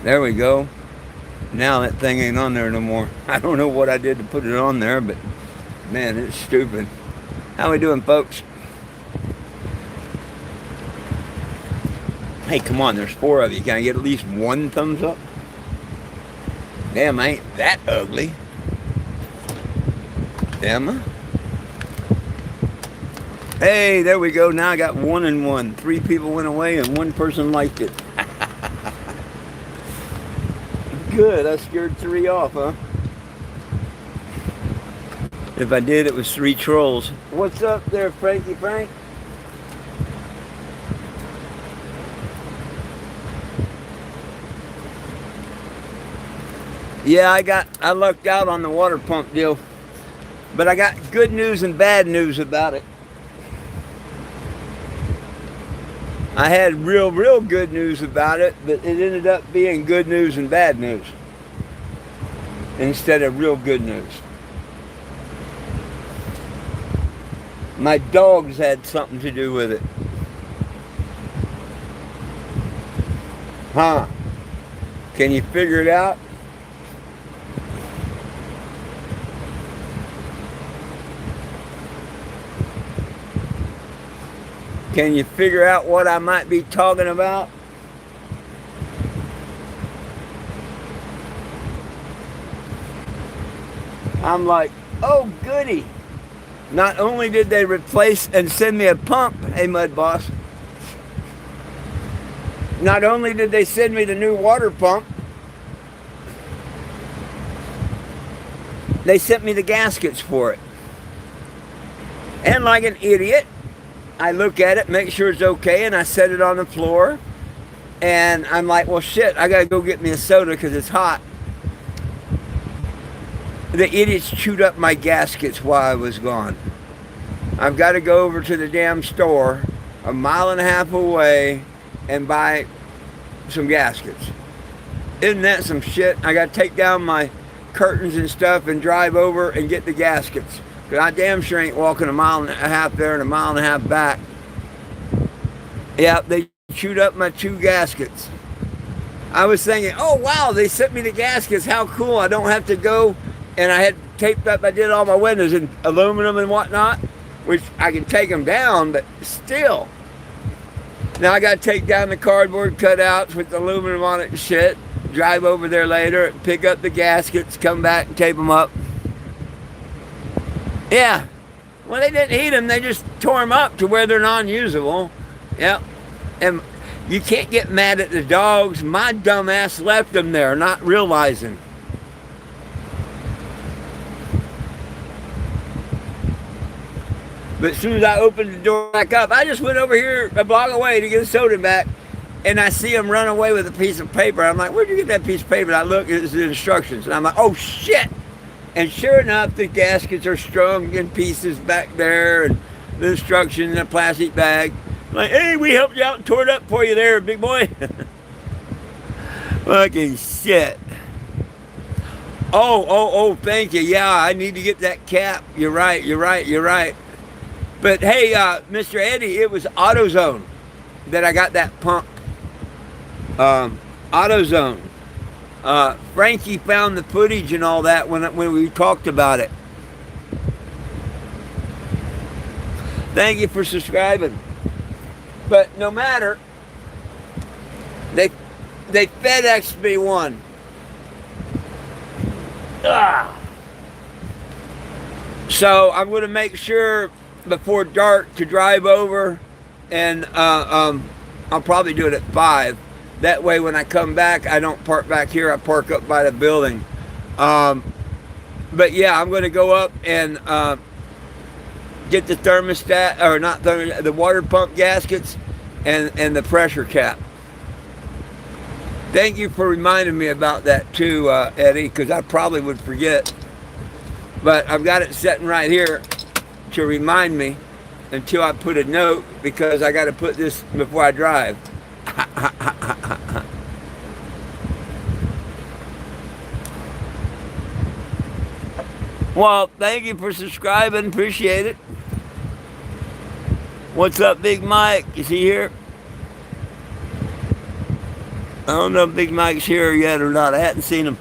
There we go. Now that thing ain't on there no more. I don't know what I did to put it on there, but man, it's stupid. How we doing, folks? Hey, come on, there's four of you. Can I get at least one thumbs up? Damn, I ain't that ugly. Emma? Hey, there we go. Now I got 1 and 1. 3 people went away and 1 person liked it. Good, I scared 3 off, huh? If I did, it was 3 trolls. What's up there, Frankie Frank? Yeah, I lucked out on the water pump deal. But I got good news and bad news about it. I had real good news about it, but it ended up being good news and bad news instead of real good news. My dogs had something to do with it. Huh? Can you figure it out? Can you figure out what I might be talking about? I'm like, oh goody. Not only did they replace and send me a pump, hey Mud Boss, not only did they send me the new water pump, they sent me the gaskets for it. And like an idiot, I look at it, make sure it's okay, and I set it on the floor. And I'm like, well, shit, I gotta go get me a soda because it's hot. The idiots chewed up my gaskets while I was gone. I've got to go over to the damn store a mile and a half away and buy some gaskets. Isn't that some shit? I got to take down my curtains and stuff and drive over and get the gaskets. Because I damn sure ain't walking a mile and a half there and a mile and a half back. Yeah, they chewed up my 2 gaskets. I was thinking, oh wow, they sent me the gaskets. How cool. I don't have to go. And I had taped up, I did all my windows in aluminum and whatnot, which I can take them down, but still. Now I got to take down the cardboard cutouts with the aluminum on it and shit, drive over there later, pick up the gaskets, come back and tape them up. Yeah. Well, they didn't heat them, they just tore them up to where they're non-usable. Yep. And you can't get mad at the dogs. My dumb ass left them there, not realizing. But as soon as I opened the door back up, I just went over here a block away to get a soda back, and I see him run away with a piece of paper. I'm like, where'd you get that piece of paper? And I look, it's the instructions. And I'm like, oh shit. And sure enough, the gaskets are strung in pieces back there, and the instructions in a plastic bag. I'm like, hey, we helped you out and tore it up for you there, big boy. Fucking shit. Oh, thank you. Yeah, I need to get that cap. You're right. But hey, Mr. Eddie, it was AutoZone that I got that pump. AutoZone. Frankie found the footage and all that when we talked about it. Thank you for subscribing. But no matter, they FedExed me one. Ah. So I'm going to make sure before dark to drive over, and I'll probably do it at 5. That way when I come back, I don't park back here, I park up by the building. But yeah, I'm going to go up and get the thermostat, or not thermostat, the water pump gaskets and the pressure cap. Thank you for reminding me about that too, Eddie, because I probably would forget. But I've got it sitting right here to remind me until I put a note, because I got to put this before I drive. Well, thank you for subscribing. Appreciate it. What's up, Big Mike? Is he here? I don't know if Big Mike's here yet or not. I hadn't seen him.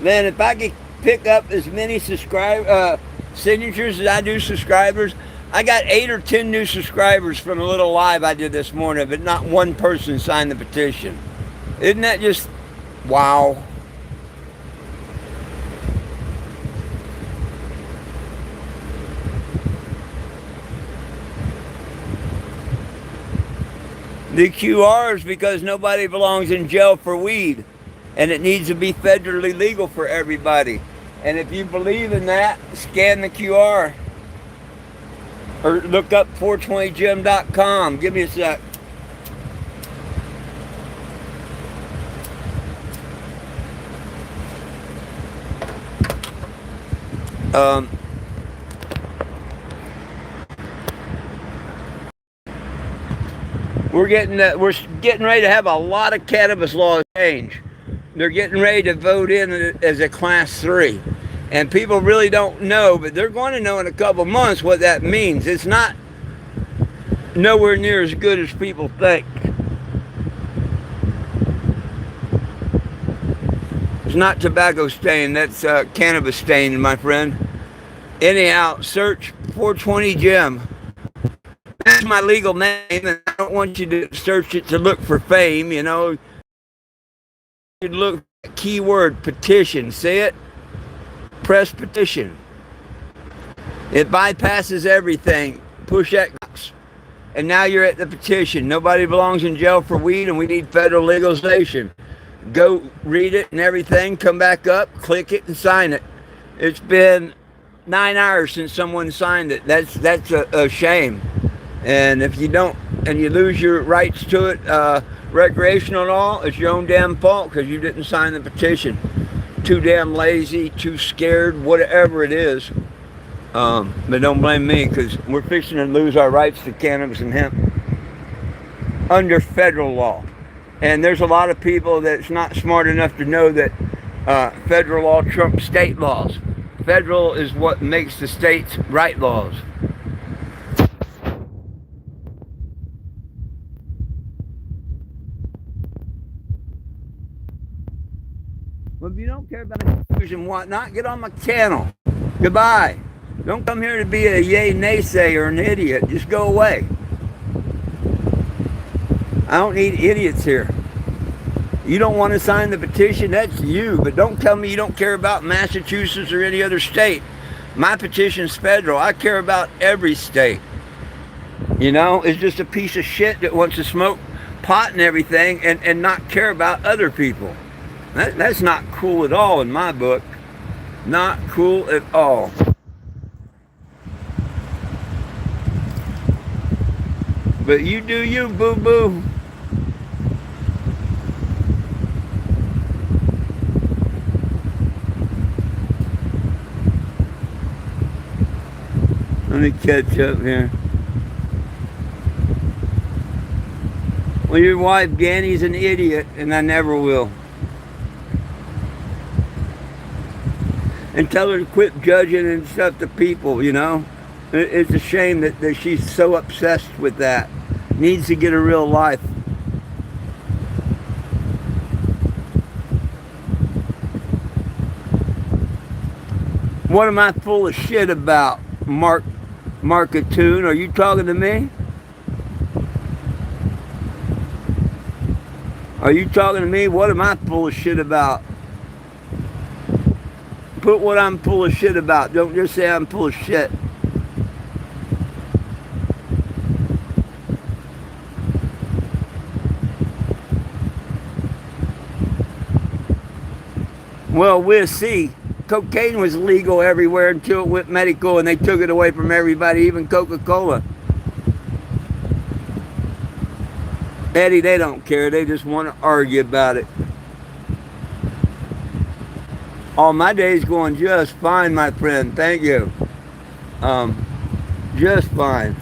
Man, if I could pick up as many signatures as I do subscribers, I got 8 or 10 new subscribers from a little live I did this morning, but not one person signed the petition. Isn't that just wow? The QR is because nobody belongs in jail for weed, and it needs to be federally legal for everybody. And if you believe in that, scan the QR or look up 420gym.com. Give me a sec. Um, we're getting ready to have a lot of cannabis laws change. They're getting ready to vote in as a class 3. And people really don't know, but they're going to know in a couple months what that means. It's not nowhere near as good as people think. It's not tobacco stain, that's cannabis stain, my friend. Anyhow, search 420 Gym. That's my legal name, and I don't want you to search it to look for fame, you know. You look at keyword petition. See it? Press petition. It bypasses everything. Push X. And now you're at the petition. Nobody belongs in jail for weed, and we need federal legalization. Go read it and everything. Come back up, click it, and sign it. It's been 9 hours since someone signed it. That's a shame. And if you don't, and you lose your rights to it, recreational and all, it's your own damn fault because you didn't sign the petition. Too damn lazy, too scared, whatever it is. But don't blame me because we're fixing to lose our rights to cannabis and hemp under federal law. And there's a lot of people that's not smart enough to know that federal law trumps state laws. Federal is what makes the states write laws. Well, if you don't care about news and whatnot, get on my channel. Goodbye. Don't come here to be a yay naysayer or an idiot. Just go away. I don't need idiots here. You don't want to sign the petition, that's you. But don't tell me you don't care about Massachusetts or any other state. My petition's federal. I care about every state. You know, it's just a piece of shit that wants to smoke pot and everything and not care about other people. That's not cool at all in my book. Not cool at all. But you do you, boo-boo. Let me catch up here. Well, your wife, Danny's an idiot, and I never will. And tell her to quit judging and stuff to people, you know. It's a shame that she's so obsessed with that. Needs to get a real life. What am I full of shit about, Markatoon? Are you talking to me? Are you talking to me? What am I full of shit about? Put what I'm full of shit about. Don't just say I'm full of shit. Well, we'll see. Cocaine was legal everywhere until it went medical and they took it away from everybody, even Coca-Cola. Eddie, they don't care. They just want to argue about it. All my day's going just fine, my friend. Thank you. Just fine.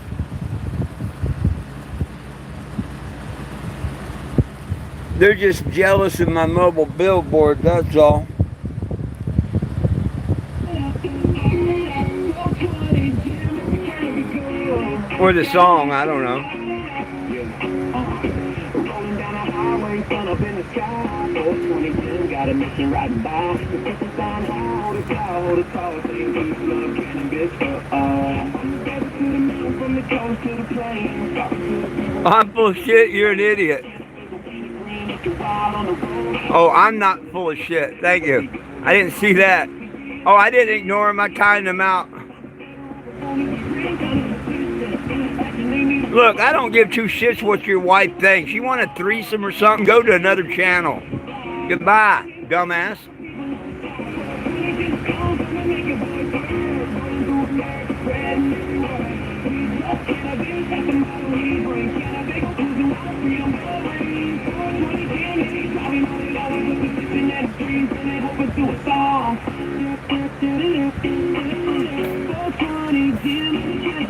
They're just jealous of my mobile billboard, that's all. Or the song, I don't know. Rolling down the highway, sun up in the sky. 422, got a mission riding by. The pistol sign high, hold it tall, hold it tall. Saying peace, love, cannabis for all. Gather to the mountain, from the coast to the plains. Talking to the people. I'm full of shit, you're an idiot. Oh, I'm not full of shit. Thank you. I didn't see that. Oh, I didn't ignore him. I timed him out. Look, I don't give two shits what your wife thinks. You want a threesome or something? Go to another channel. Goodbye, dumbass.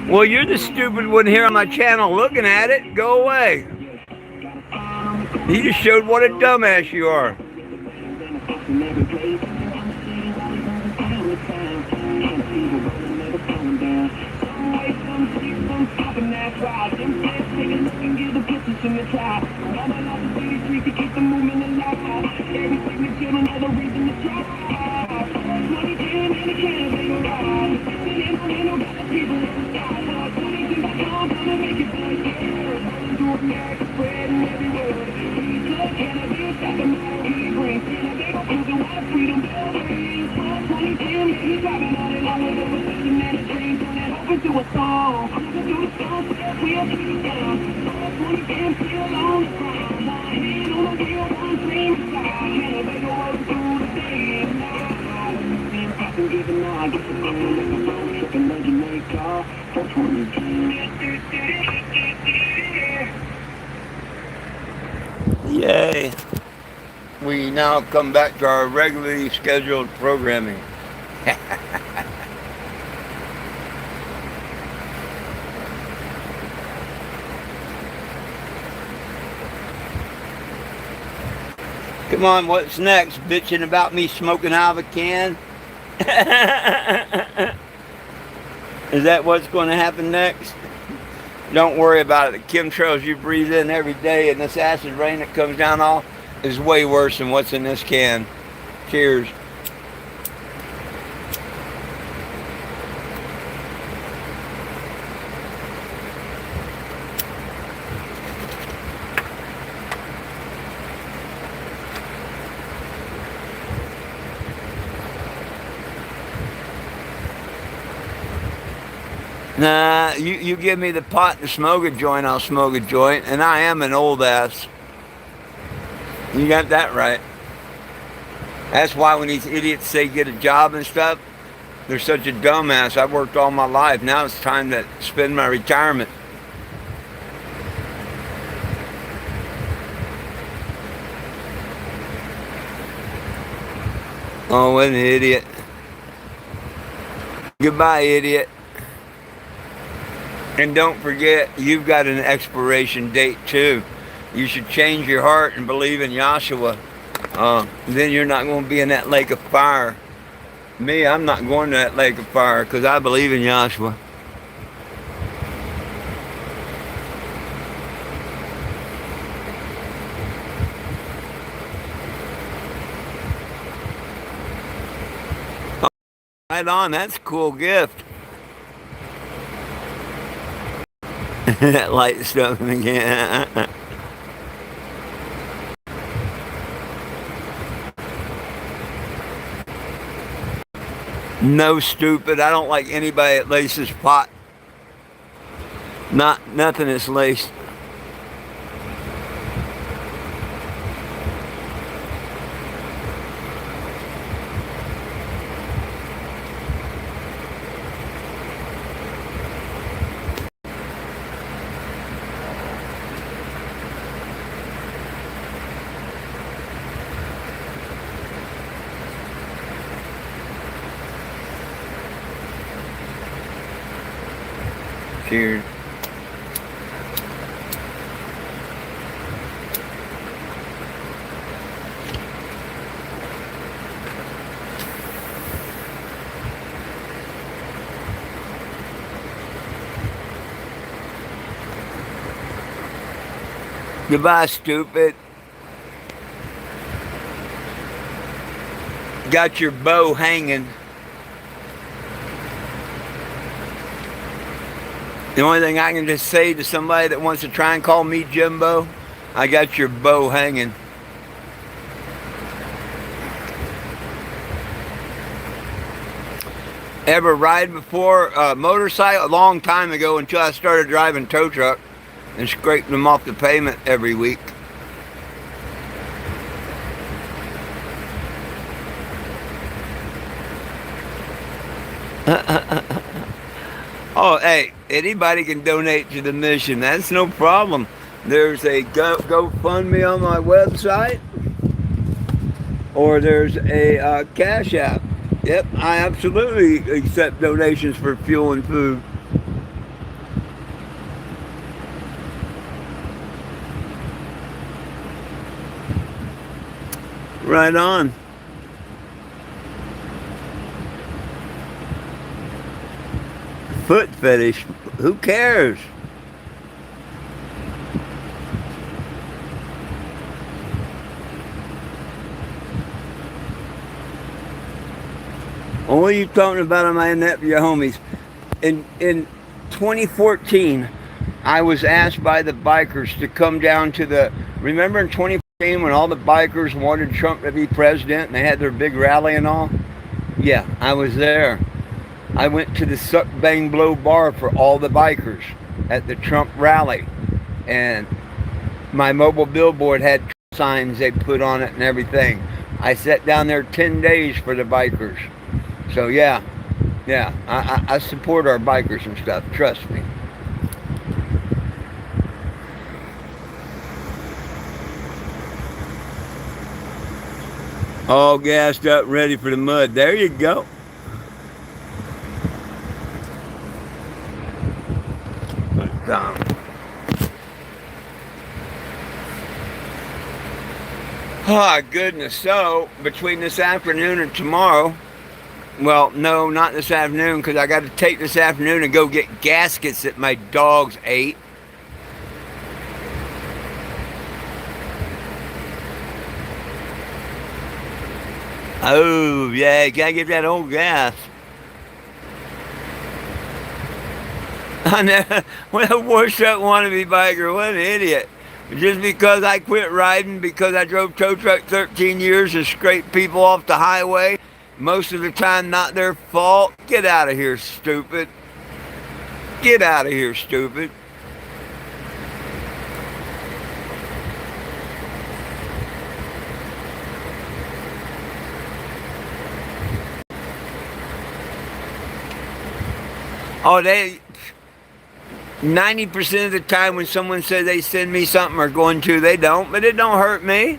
Well, you're the stupid one here on my channel looking at it. Go away. You just showed what a dumbass you are. Yay. We now come back to our regularly scheduled programming. Come on, what's next? Bitching about me smoking out of a can? Is that what's going to happen next? Don't worry about it. The chemtrails you breathe in every day and this acid rain that comes down all is way worse than what's in this can. Cheers. Nah, you give me the pot to smoke a joint, I'll smoke a joint, and I am an old ass. You got that right. That's why when these idiots say get a job and stuff, they're such a dumbass. I've worked all my life. Now it's time to spend my retirement. Oh, what an idiot. Goodbye, idiot. And don't forget, you've got an expiration date too. You should change your heart and believe in Yahshua. Then you're not going to be in that lake of fire. Me, I'm not going to that lake of fire because I believe in Yahshua. Right on, that's a cool gift. That light stuff again. No, stupid. I don't like anybody that laces pot. Nothing is laced. Cheers. Goodbye, stupid. Got your bow hanging. The only thing I can just say to somebody that wants to try and call me Jimbo, I got your bow hanging. Ever ride before a motorcycle? A long time ago, until I started driving tow truck and scraping them off the pavement every week. Oh, hey, anybody can donate to the mission. That's no problem. There's a GoFundMe on my website, or there's a Cash App. Yep, I absolutely accept donations for fuel and food. Right on. Foot fetish. Who cares? What are you talking about on my net for your homies? In 2014, I was asked by the bikers to come down to the. Remember in 2014 when all the bikers wanted Trump to be president and they had their big rally and all? Yeah, I was there. I went to the Suck Bang Blow bar for all the bikers at the Trump rally, and my mobile billboard had signs they put on it and everything. I sat down there 10 days for the bikers. So yeah, I support our bikers and stuff. Trust me. All gassed up, ready for the mud. There you go. Oh, goodness. So, between this afternoon and tomorrow, well, no, not this afternoon, because I got to take this afternoon and go get gaskets that my dogs ate. Oh, yeah, you got to get that old gas. I know. Well, washed up wannabe biker. What an idiot. Just because I quit riding because I drove tow truck 13 years and scraped people off the highway, most of the time not their fault. Get out of here, stupid. Get out of here, stupid. Oh, 90% of the time when someone says they send me something or going to, they don't, but it don't hurt me.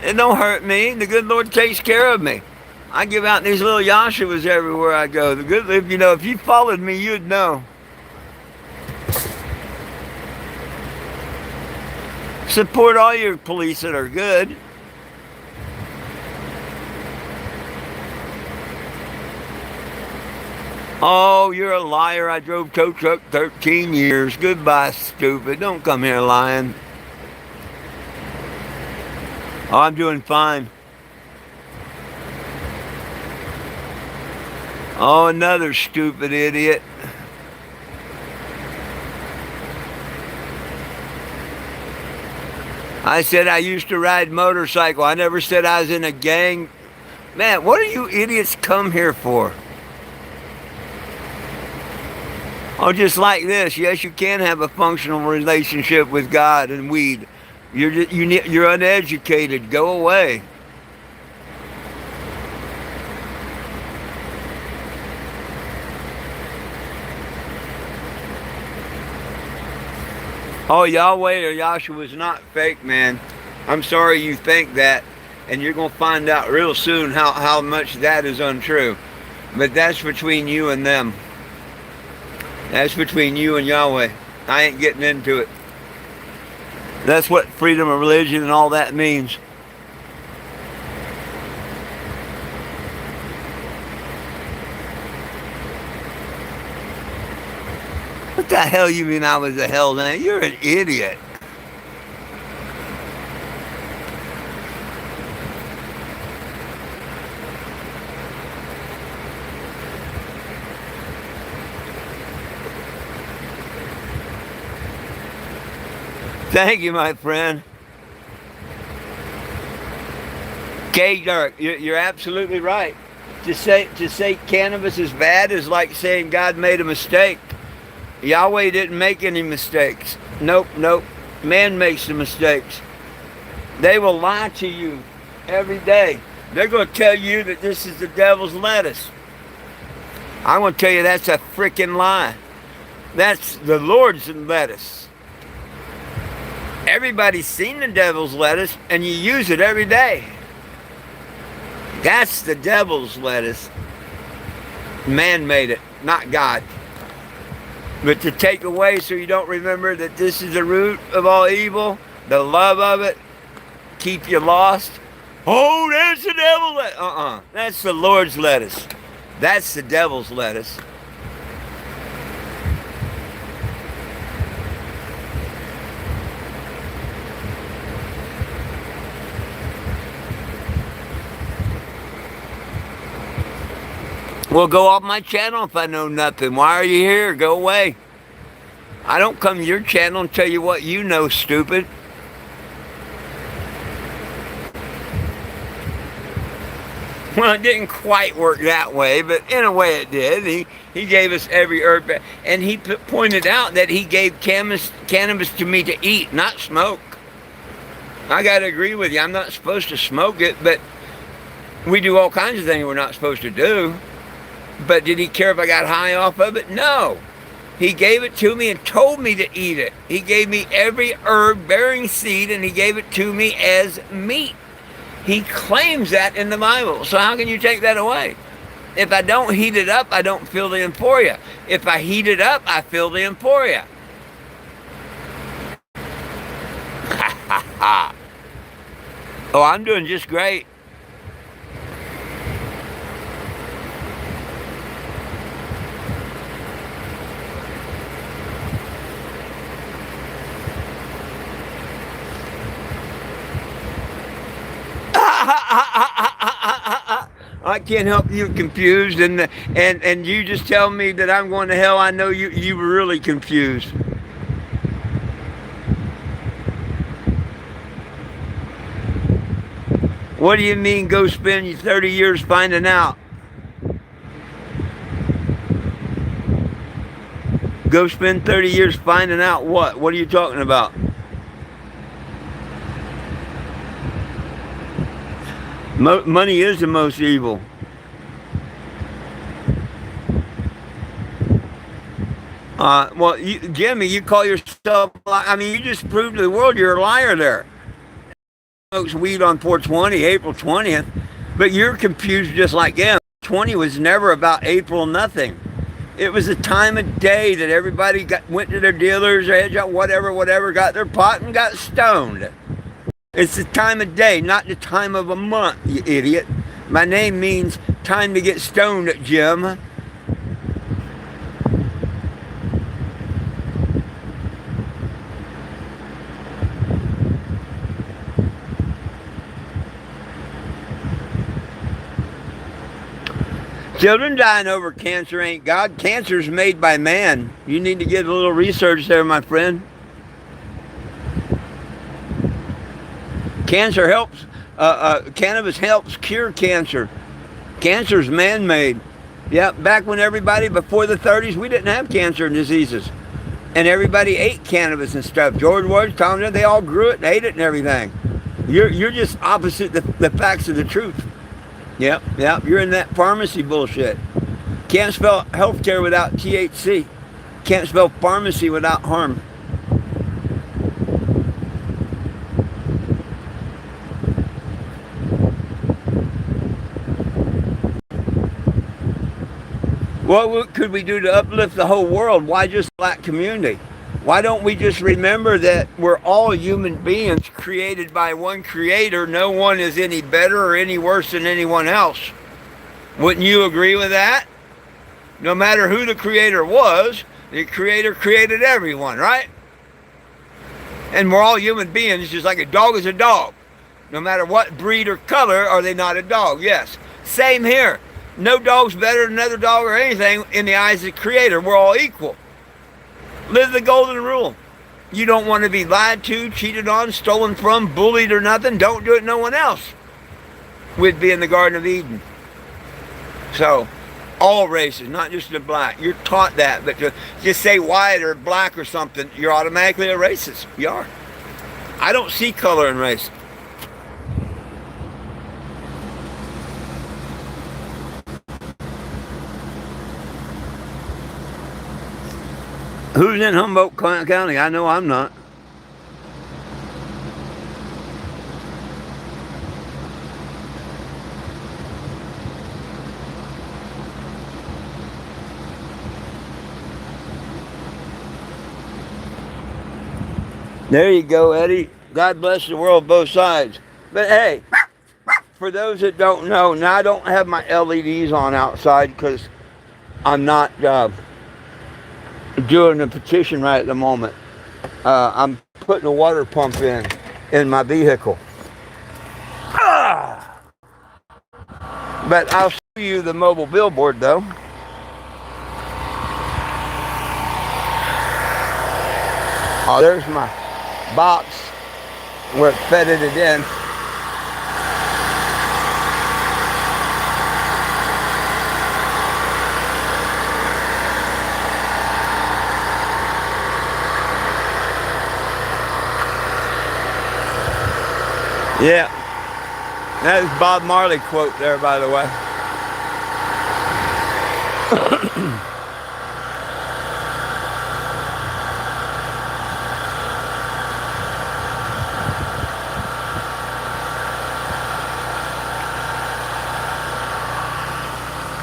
It don't hurt me. The good Lord takes care of me. I give out these little Yahshuas everywhere I go. The good, if you followed me, you'd know. Support all your police that are good. Oh, you're a liar. I drove tow truck 13 years. Goodbye, stupid. Don't come here lying. Oh, I'm doing fine. Oh, another stupid idiot. I said I used to ride motorcycle. I never said I was in a gang. Man, what do you idiots come here for? Oh, just like this. Yes, you can have a functional relationship with God and weed. You're uneducated. Go away. Oh, Yahweh or Yahshua is not fake, man. I'm sorry you think that, and you're going to find out real soon how much that is untrue. But that's between you and them. That's between you and Yahweh. I ain't getting into it. That's what freedom of religion and all that means. What the hell you mean I was a hell man? You're an idiot. Thank you, my friend. Okay, Dirk, you're absolutely right. To say cannabis is bad is like saying God made a mistake. Yahweh didn't make any mistakes. Nope, nope. Man makes the mistakes. They will lie to you every day. They're going to tell you that this is the devil's lettuce. I'm going to tell you that's a freaking lie. That's the Lord's lettuce. Everybody's seen the devil's lettuce, and you use it every day. That's the devil's lettuce. Man made it, not God. But to take away so you don't remember that this is the root of all evil, the love of it, keep you lost. Oh, that's the devil's lettuce. That's the Lord's lettuce. That's the devil's lettuce. Well, go off my channel if I know nothing. Why are you here? Go away. I don't come to your channel and tell you what you know, stupid. Well, it didn't quite work that way, but in a way it did. He gave us every herb, and he pointed out that he gave cannabis to me to eat, not smoke. I got to agree with you. I'm not supposed to smoke it, but we do all kinds of things we're not supposed to do. But did he care if I got high off of it? No. He gave it to me and told me to eat it. He gave me every herb bearing seed, and he gave it to me as meat. He claims that in the Bible. So how can you take that away? If I don't heat it up, I don't feel the euphoria. If I heat it up, I feel the euphoria. Ha ha ha. Oh, I'm doing just great. I can't help you confused, and you just tell me that I'm going to hell. I know you were really confused. What do you mean go spend 30 years finding out? Go spend 30 years finding out what? What are you talking about? Money is the most evil. Well, Jimmy, you call yourself, I mean, you just proved to the world you're a liar there. Smokes weed on 420, April 20th, but you're confused just like them. 20 was never about April nothing. It was a time of day that everybody went to their dealers, or hedge out, whatever, got their pot and got stoned. It's the time of day, not the time of a month, you idiot. My name means time to get stoned, Jim. Children dying over cancer ain't God. Cancer's made by man. You need to get a little research there, my friend. Cancer helps, cannabis helps cure cancer. Cancer's man-made. Yeah, back when everybody, before the 30s, we didn't have cancer and diseases. And everybody ate cannabis and stuff. George Washington, Tom, they all grew it and ate it and everything. You're just opposite the facts of the truth. Yep, you're in that pharmacy bullshit. Can't spell healthcare without THC. Can't spell pharmacy without harm. What could we do to uplift the whole world? Why just black community? Why don't we just remember that we're all human beings created by one creator? No one is any better or any worse than anyone else. Wouldn't you agree with that? No matter who the creator was, the creator created everyone, right? And we're all human beings, just like a dog is a dog. No matter what breed or color, are they not a dog? Yes. Same here. No dog's better than another dog or anything in the eyes of the creator. We're all equal. Live the golden rule. You don't want to be lied to, cheated on, stolen from, bullied or nothing. Don't do it, no one else would be in the Garden of Eden. So, all races, not just the black. You're taught that, but to just say white or black or something, you're automatically a racist. You are. I don't see color in race. Who's in Humboldt County? I know I'm not. There you go, Eddie. God bless the world, both sides. But hey, for those that don't know, now I don't have my LEDs on outside because I'm not doing the petition right at the moment. I'm putting a water pump in my vehicle. But I'll show you the mobile billboard though. Oh, there's my box where it fitted it in. Yeah, that is Bob Marley quote there, by the way.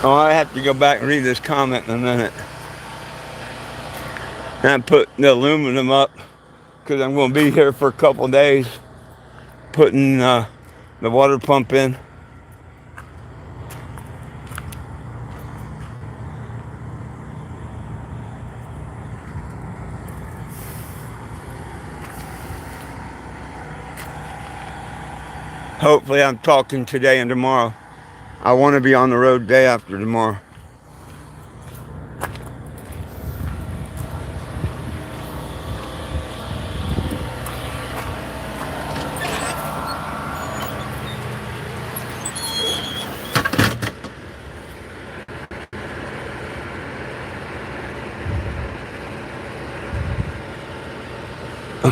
Oh, I have to go back and read this comment in a minute. And I put the aluminum up because I'm going to be here for a couple of days putting the water pump in. Hopefully I'm talking today and tomorrow. I want to be on the road day after tomorrow.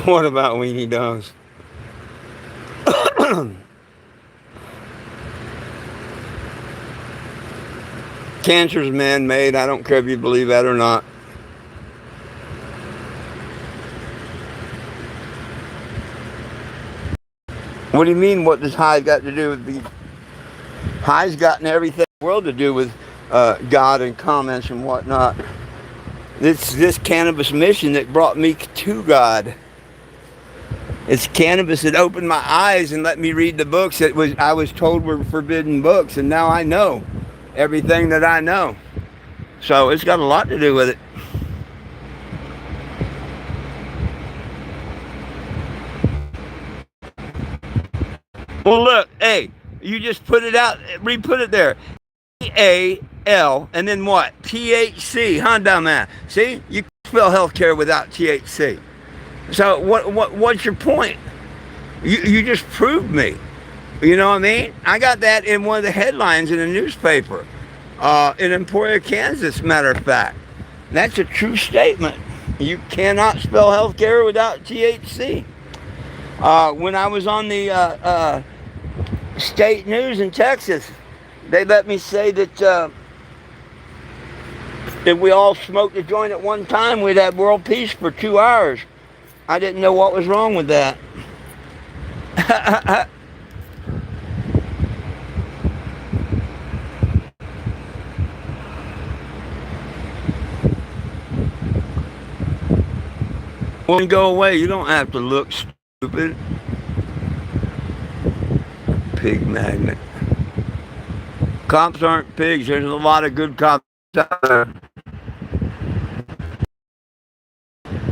What about weenie dogs? Cancer's man-made. I don't care if you believe that or not. What do you mean, what does high got to do with the... High's got everything in the world to do with God and comments and whatnot. This cannabis mission that brought me to God. It's cannabis that opened my eyes and let me read the books that I was told were forbidden books, and now I know everything that I know. So it's got a lot to do with it. Well, look, hey, you just put it out, re-put it there. E-A-L, and then what? THC, huh, dumbass? See, you can spell healthcare without THC. So what's your point? You just proved me. You know what I mean? I got that in one of the headlines in a newspaper in Emporia, Kansas, matter of fact. That's a true statement. You cannot spell healthcare without THC. When I was on the state news in Texas, they let me say that if we all smoked a joint at one time, we'd have world peace for 2 hours. I didn't know what was wrong with that. Well, go away. You don't have to look stupid. Pig magnet. Cops aren't pigs. There's a lot of good cops out there.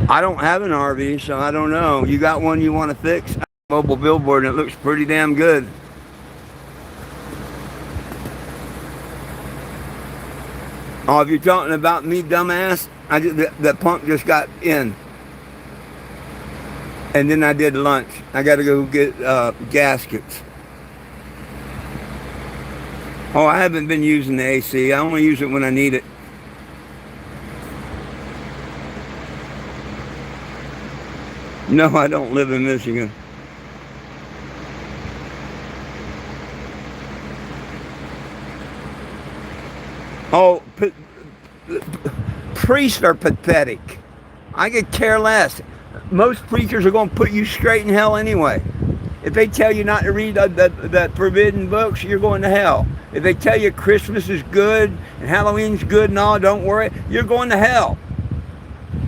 I don't have an RV, so I don't know. You got one you want to fix? Mobile billboard, and it looks pretty damn good. Oh, if you're talking about me, dumbass, the pump just got in. And then I did lunch. I got to go get gaskets. Oh, I haven't been using the AC. I only use it when I need it. No, I don't live in Michigan. Oh, priests are pathetic. I could care less. Most preachers are going to put you straight in hell anyway. If they tell you not to read the forbidden books, you're going to hell. If they tell you Christmas is good and Halloween's good and all, don't worry, you're going to hell.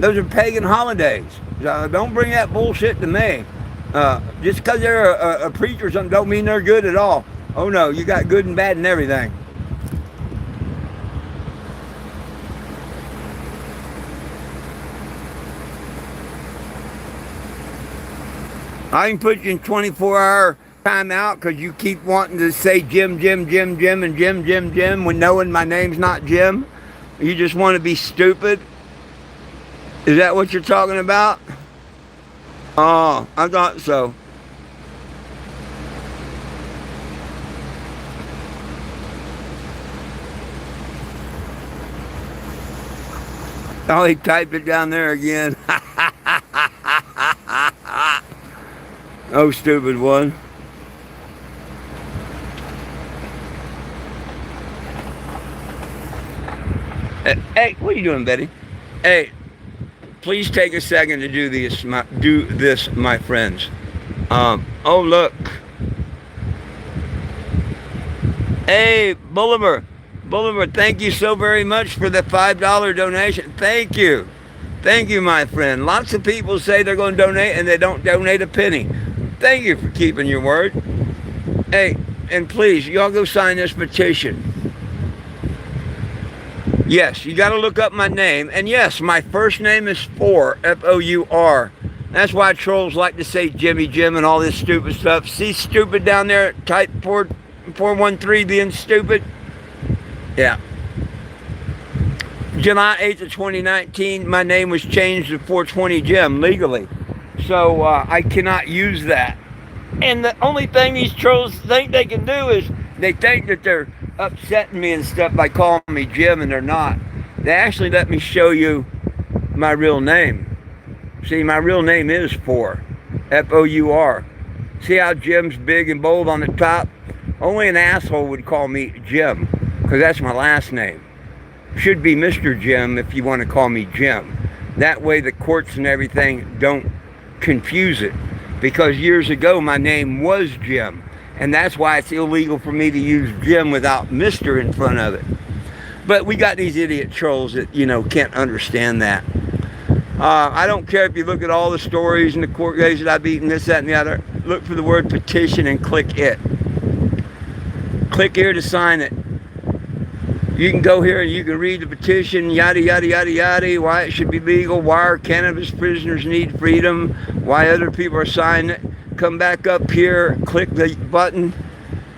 Those are pagan holidays. So don't bring that bullshit to me. Just because they're a preacher or something don't mean they're good at all. Oh no, you got good and bad and everything. I can put you in 24-hour timeout because you keep wanting to say Jim, Jim, Jim, Jim, and Jim, Jim, Jim when knowing my name's not Jim. You just want to be stupid. Is that what you're talking about? Oh, I thought so. Oh, he typed it down there again. Oh, stupid one. Hey, what are you doing, Betty? Hey, please take a second to do this, my friends. Oh, look. Hey, Bolivar, thank you so very much for the $5 donation. Thank you. Thank you, my friend. Lots of people say they're going to donate and they don't donate a penny. Thank you for keeping your word. Hey, and please, y'all go sign this petition. Yes, you got to look up my name. And yes, my first name is Four, F-O-U-R. That's why trolls like to say Jimmy Jim and all this stupid stuff. See stupid down there, type 413 being stupid? Yeah. July 8th of 2019, my name was changed to 420 Jim legally. So I cannot use that. And the only thing these trolls think they can do is they think that they're upsetting me and stuff by calling me Jim, and they're not. They actually let me show you my real name. See, my real name is Four, F-O-U-R. See how Jim's big and bold on the top? Only an asshole would call me Jim, because that's my last name. Should be Mr. Jim if you want to call me Jim. That way the courts and everything don't confuse it. Because years ago my name was Jim. And that's why it's illegal for me to use Jim without Mr. in front of it. But we got these idiot trolls that, can't understand that. I don't care if you look at all the stories and the court cases that I've eaten, this, that, and the other. Look for the word petition and click it. Click here to sign it. You can go here and you can read the petition, yada, yada, yada, yada, why it should be legal, why our cannabis prisoners need freedom, why other people are signing it. Come back up here, click the button,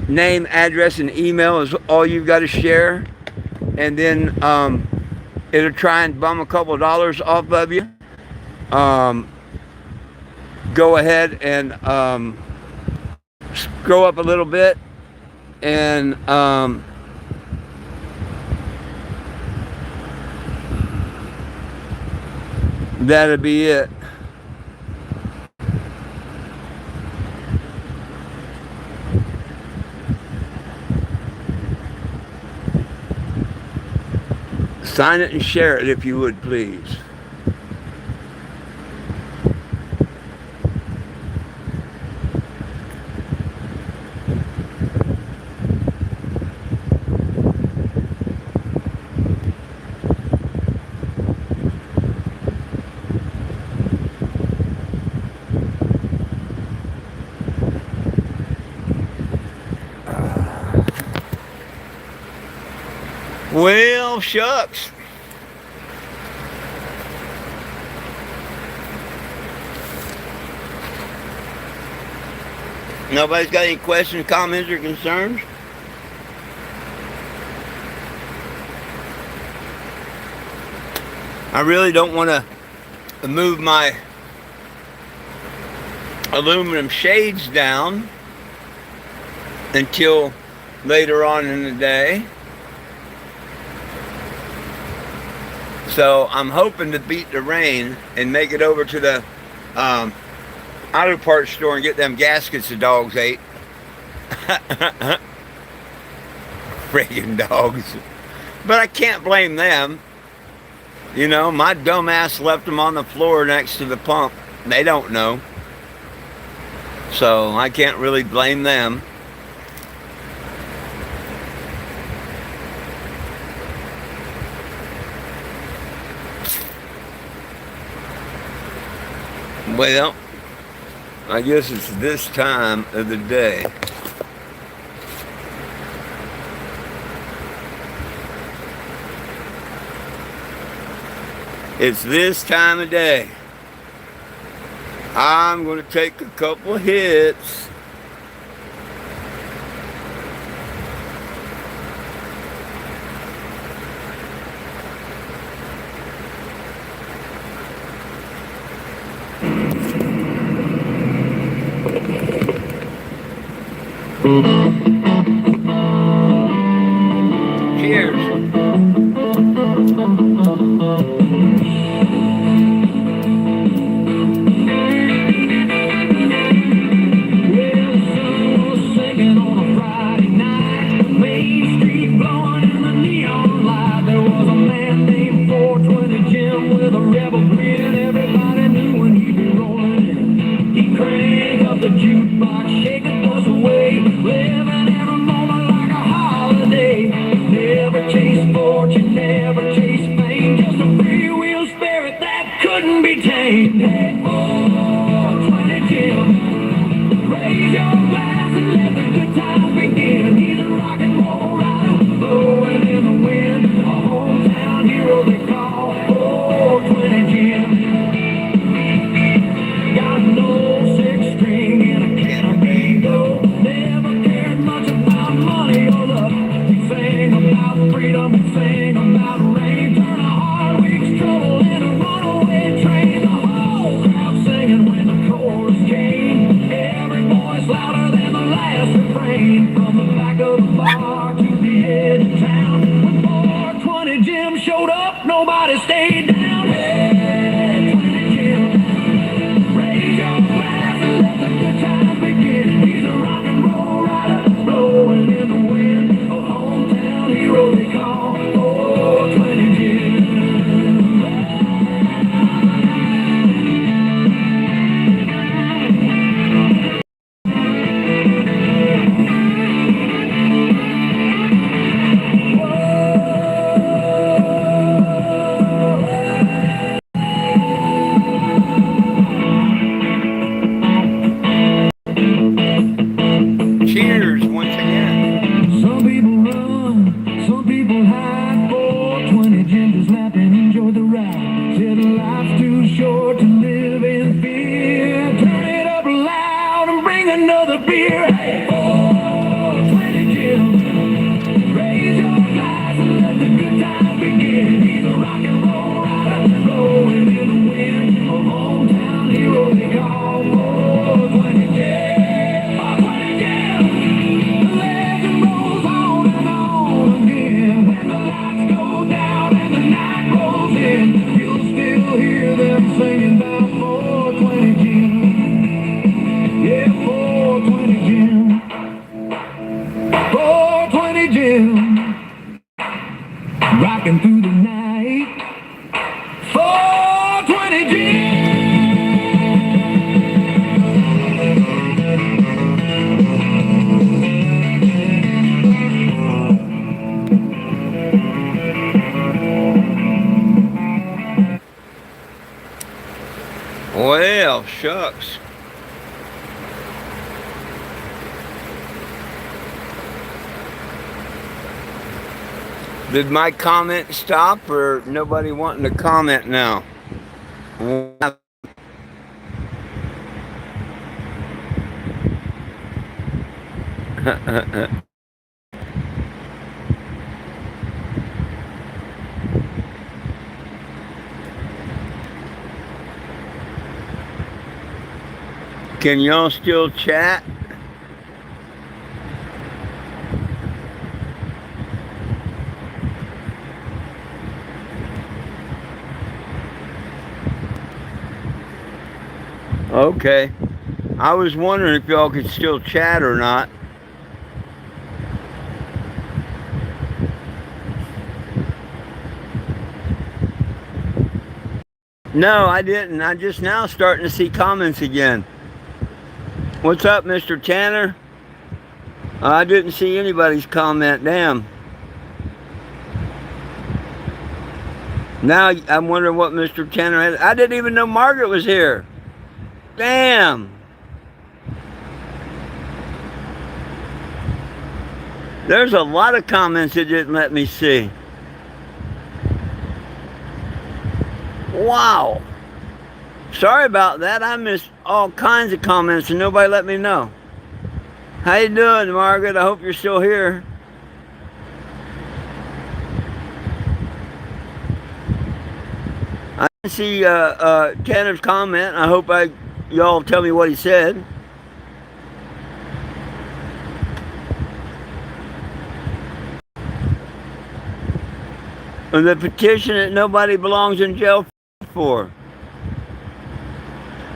name, address, and email is all you've got to share. And then it'll try and bum a couple of dollars off of you. Go ahead and scroll up a little bit and that'll be it. Sign it and share it if you would, please. Well, shucks. Nobody's got any questions, comments, or concerns? I really don't want to move my aluminum shades down until later on in the day. So I'm hoping to beat the rain and make it over to the auto parts store and get them gaskets the dogs ate. Friggin' dogs. But I can't blame them. You know, my dumbass left them on the floor next to the pump. They don't know. So I can't really blame them. Well, I guess it's this time of the day. It's this time of day. I'm going to take a couple of hits. Cheers. Cheers once again. Some people run, some people hide. 420 Jim just laugh and enjoy the ride. Said life's too short to live in fear. Turn it up loud and bring another beer. Hey, 420 Jim, raise your glass and let the good times begin. He's a rock and roll rider, blowing in the wind. A hometown hero they call 420 Jim. Singing about 420 Jim. Yeah, 420 Jim. 420 Jim. Rocking through the night. 420 Jim. Well, shucks. Did my comment stop or nobody wanting to comment now? Can y'all still chat? Okay. I was wondering if y'all could still chat or not. No, I didn't. I'm just now starting to see comments again. What's up, Mr. Tanner? I didn't see anybody's comment. Damn. Now I'm wondering what Mr. Tanner had. I didn't even know Margaret was here. Damn. There's a lot of comments it didn't let me see. Wow. Sorry about that. I missed all kinds of comments and nobody let me know. How you doing, Margaret? I hope you're still here. I didn't see Tanner's comment. I hope y'all tell me what he said. And the petition that nobody belongs in jail for.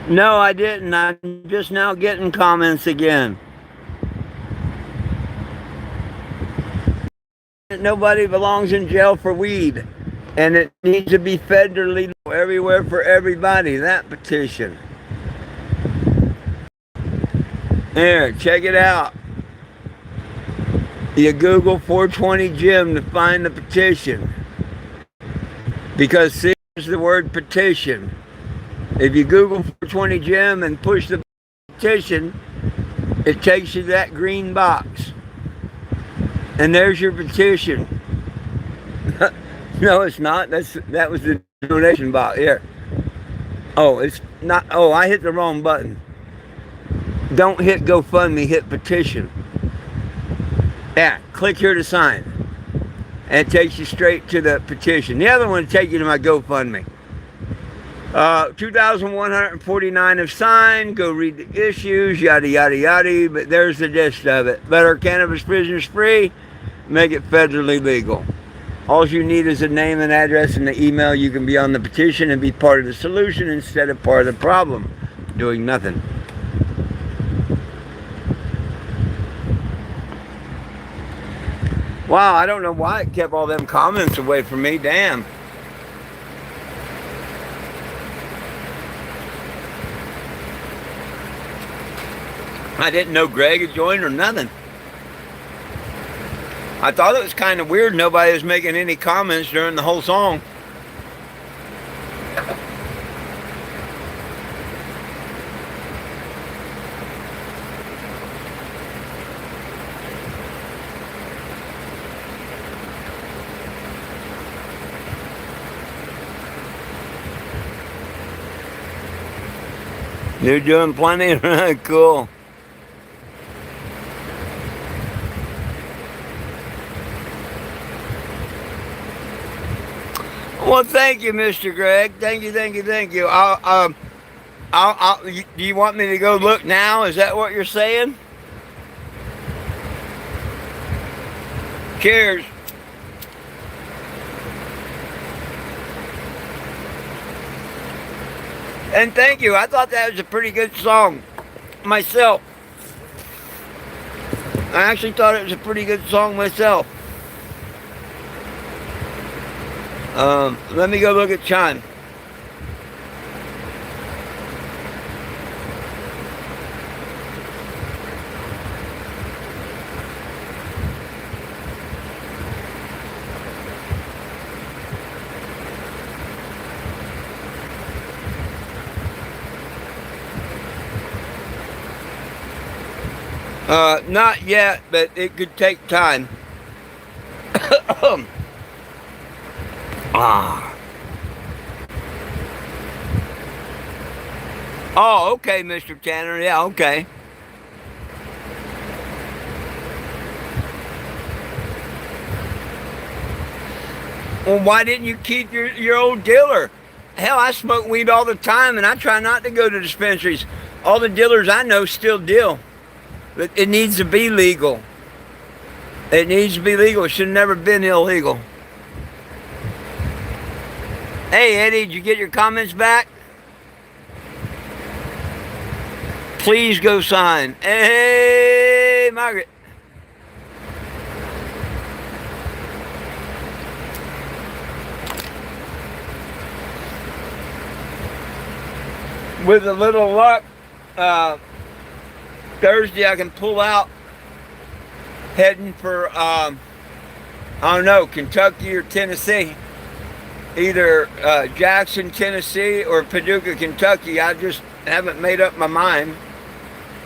No, I didn't. I'm just now getting comments again. Nobody belongs in jail for weed. And it needs to be federally everywhere for everybody. That petition. Here, check it out. You Google 420 Jim to find the petition. Because see, there's the word petition. If you Google 420 Jim and push the petition, it takes you to that green box. And there's your petition. No, it's not. That was the donation box. Here. Oh, it's not. Oh, I hit the wrong button. Don't hit GoFundMe, hit petition. Yeah, click here to sign. And it takes you straight to the petition. The other one will take you to my GoFundMe. 2,149 have signed. Go read the issues, yada, yada, yada. But there's the gist of it. Let our cannabis prisoners free. Make it federally legal. All you need is a name and address and the email. You can be on the petition and be part of the solution instead of part of the problem. Doing nothing. Wow, I don't know why it kept all them comments away from me. Damn. I didn't know Greg had joined or nothing. I thought it was kind of weird nobody was making any comments during the whole song. You're doing plenty? Cool. Well, thank you, Mr. Greg. Thank you, thank you, thank you. Do you want me to go look now? Is that what you're saying? Cheers. And thank you. I thought that was a pretty good song myself. I actually thought it was a pretty good song myself. Let me go look at Chime. Not yet, but it could take time. Oh, okay, Mr. Tanner. Yeah, okay. Well, why didn't you keep your old dealer? Hell, I smoke weed all the time, and I try not to go to dispensaries. All the dealers I know still deal, but it needs to be legal. It needs to be legal. It should have never been illegal. Hey, Eddie, did you get your comments back? Please go sign. Hey, Margaret. With a little luck, Thursday I can pull out heading for, I don't know, Kentucky or Tennessee. Either Jackson, Tennessee or Paducah, Kentucky. I just haven't made up my mind.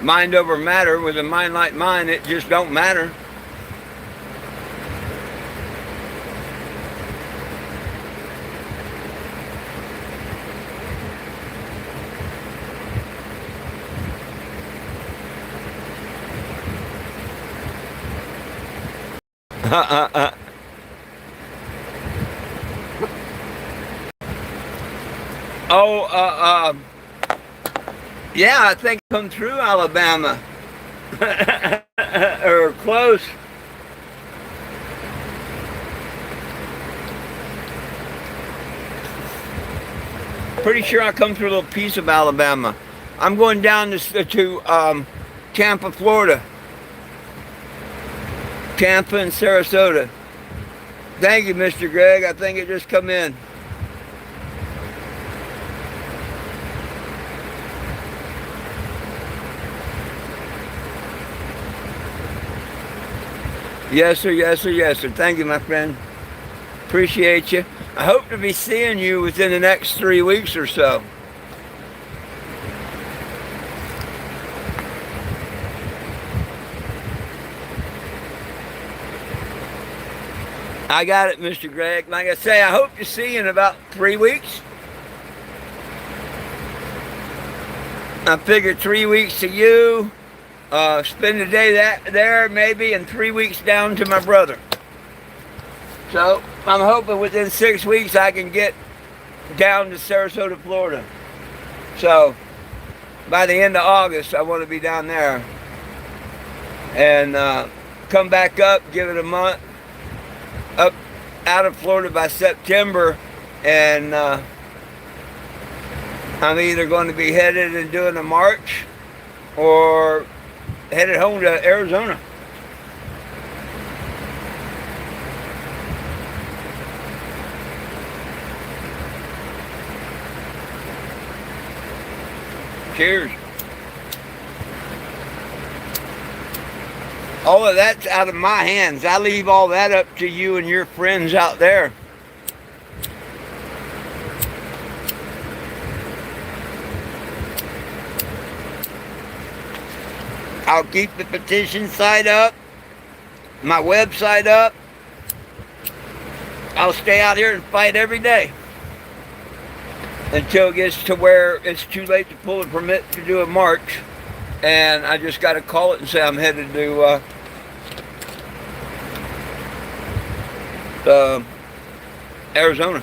Mind over matter. With a mind like mine, it just don't matter. Oh, yeah, I think come through Alabama. Or close. Pretty sure I come through a little piece of Alabama. I'm going down to Tampa, Florida. Tampa and Sarasota. Thank you, Mr. Greg. I think it just come in. Yes, sir. Yes, sir. Yes, sir. Thank you, my friend. Appreciate you. I hope to be seeing you within the next 3 weeks or so. I got it, Mr. Greg. Like I say, I hope to see you in about 3 weeks. I figured 3 weeks to you, spend a day there maybe, and 3 weeks down to my brother. So I'm hoping within 6 weeks I can get down to Sarasota, Florida. So by the end of August, I want to be down there and come back up, give it a month, up out of Florida by September, and I'm either going to be headed and doing a march or headed home to Arizona. Cheers. All of that's out of my hands. I leave all that up to you and your friends out there. I'll keep the petition site up, my website up. I'll stay out here and fight every day until it gets to where it's too late to pull a permit to do a march, and I just got to call it and say I'm headed to Arizona.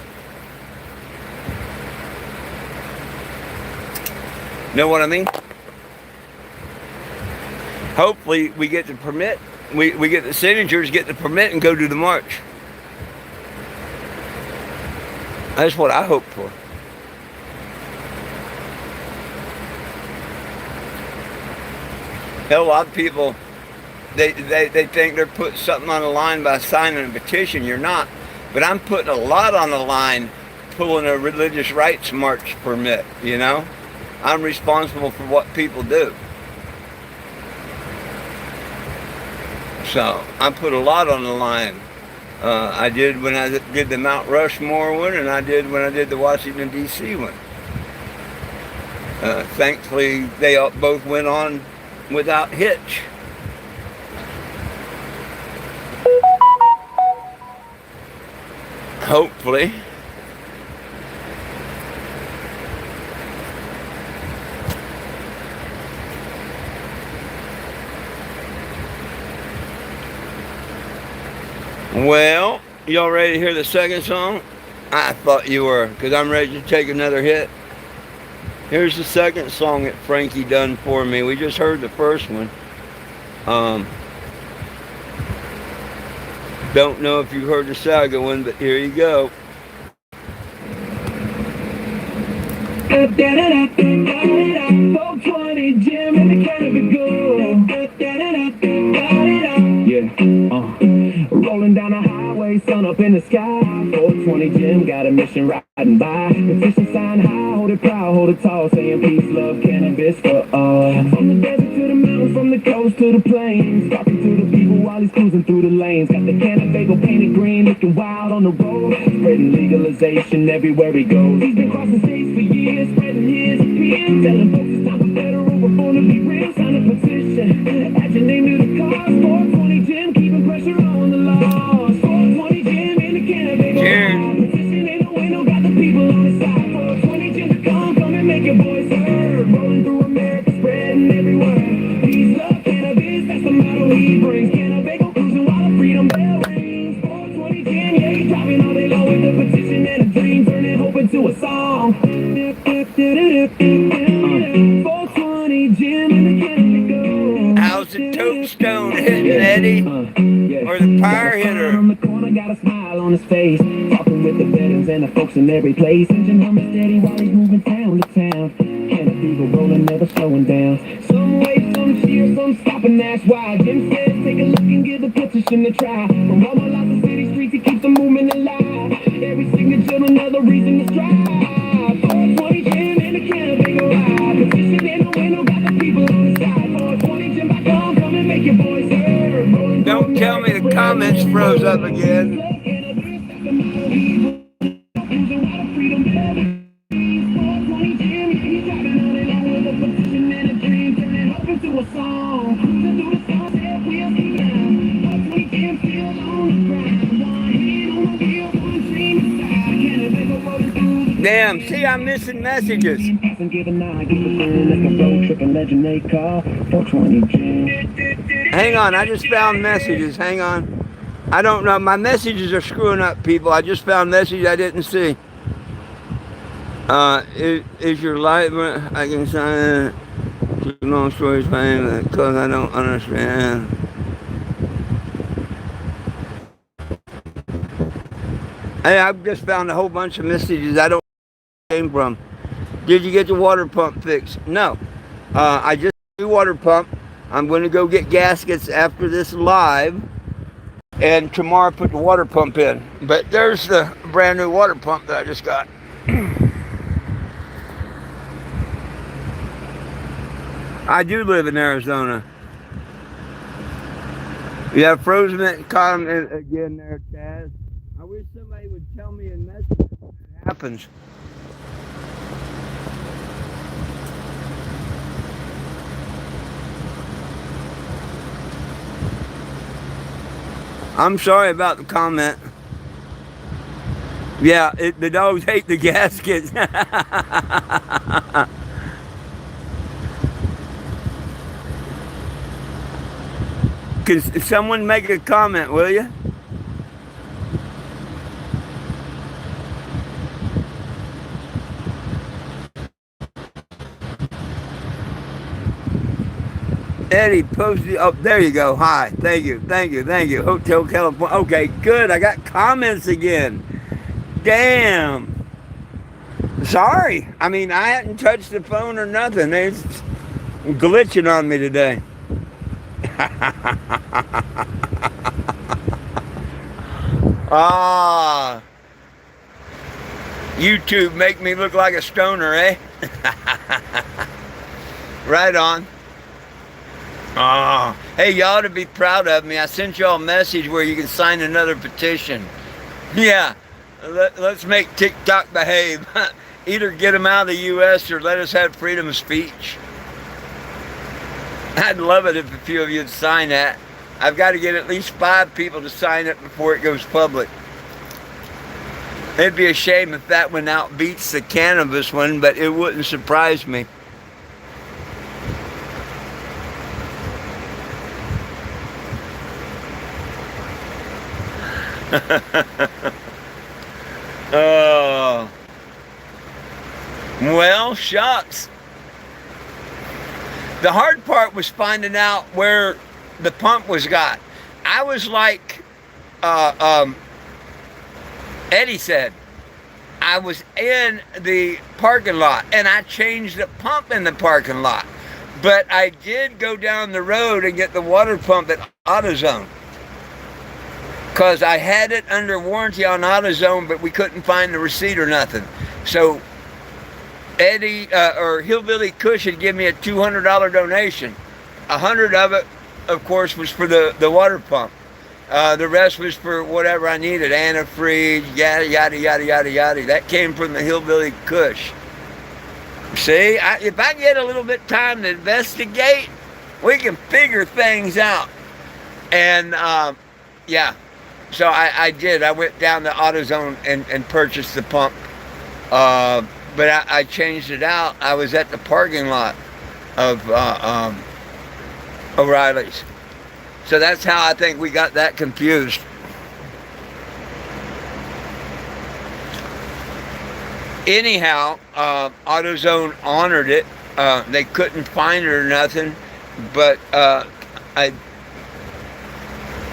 Know what I mean? Hopefully we get the permit, we get the signatures, get the permit, and go do the march. That's what I hope for. Hell, a lot of people, they think they're putting something on the line by signing a petition. You're not. But I'm putting a lot on the line pulling a religious rights march permit, you know? I'm responsible for what people do. So I put a lot on the line. I did when I did the Mount Rushmore one, and I did when I did the Washington, D.C. one. Thankfully, they both went on without hitch. Hopefully. Well, y'all ready to hear the second song? I thought you were, because I'm ready to take another hit. Here's the second song that Frankie done for me. We just heard the first one. Um, don't know if you heard the second one, but here you go. 420 Jim in the cannabis Yeah, rolling down the highway, sun up in the sky. 420 Jim got a mission riding by. Petition sign high, hold it proud, hold it tall, saying peace, love, cannabis for all. From the desert to the mountains, from the coast to the plains, talking to the people while he's cruising through the lanes. Got the cannabis painted green, looking wild on the road, spreading legalization everywhere he goes. He's been crossing states for years, spreading his appeal, telling folks it's time for federal reform to be real. Sign a petition, add your name to the cause. 420 Jim, keeping pressure on the laws. 420 Jim in the cannabis. Cheers. Petition ain't no window, got the people on his side. 420 Jim, come and make your voice heard. Rolling through America, spreading everywhere. Peace, love, cannabis, that's the motto he brings. Cannabis cruising while the freedom bell rings. 420 Jim, yeah, he's driving all day long with a petition and a dream, turning hope into a song. 420 Jim in the cannabis go. How's the toadstone hitting, Eddie? Or the fire hitter? On the corner, got a smile on his face, talking with the veterans and the folks in every place. Engine humming steady while he's moving town to town. Canopy go rolling, never slowing down. Some wait, some cheer, some stop and ask why. Jim said, take a look and give the petition a try. From all my life to city streets, he keeps the movement alive. Every signature, another reason to strive. 420 Jim in the cannabis go ride. Petition in the window, got the people on the side. 420 Jim back on, come and make your voice heard. Rolling through Don't tell me the America, comments froze up again. Damn, see, I'm missing messages. Hang on, I just found messages. Hang on. I don't know. My messages are screwing up, people. I just found messages I didn't see. Is your light? I can sign it. Long story fine because I don't understand. Hey, I've just found a whole bunch of messages I don't know where they came from. Did you get the water pump fixed? No. I just do water pump. I'm going to go get gaskets after this live, and tomorrow put the water pump in. But there's the brand new water pump that I just got. I do live in Arizona. You have frozen comment again there, Taz. I wish somebody would tell me in message when it happens. I'm sorry about the comment. Yeah, the dogs hate the gaskets. Can someone make a comment, will you? Eddie posted. Oh, there you go. Hi. Thank you. Thank you. Thank you. Hotel California. Okay, good. I got comments again. Damn. Sorry. I mean, I hadn't touched the phone or nothing. It's glitching on me today. Ah. YouTube make me look like a stoner, eh? Right on. Oh, hey, you ought to be proud of me. I sent y'all a message where you can sign another petition. Yeah, let's make TikTok behave. Either get them out of the U.S. or let us have freedom of speech. I'd love it if a few of you would sign that. I've got to get at least 5 people to sign it before it goes public. It'd be a shame if that one outbeats the cannabis one, but it wouldn't surprise me. Oh. Well, shucks. The hard part was finding out where the pump was got. I was like Eddie said, I was in the parking lot and I changed the pump in the parking lot. But I did go down the road and get the water pump at AutoZone. Because I had it under warranty on AutoZone, but we couldn't find the receipt or nothing. So Eddie or Hillbilly Cush had given me a $200 donation. $100 of it, of course, was for the water pump. The rest was for whatever I needed, antifreeze, yada, yada, yada, yada, yada. That came from the Hillbilly Cush. See, if I get a little bit of time to investigate, we can figure things out. And, yeah, so I did. I went down to AutoZone and purchased the pump. But I changed it out. I was at the parking lot of O'Reilly's. So that's how I think we got that confused. Anyhow, AutoZone honored it. They couldn't find it or nothing, but I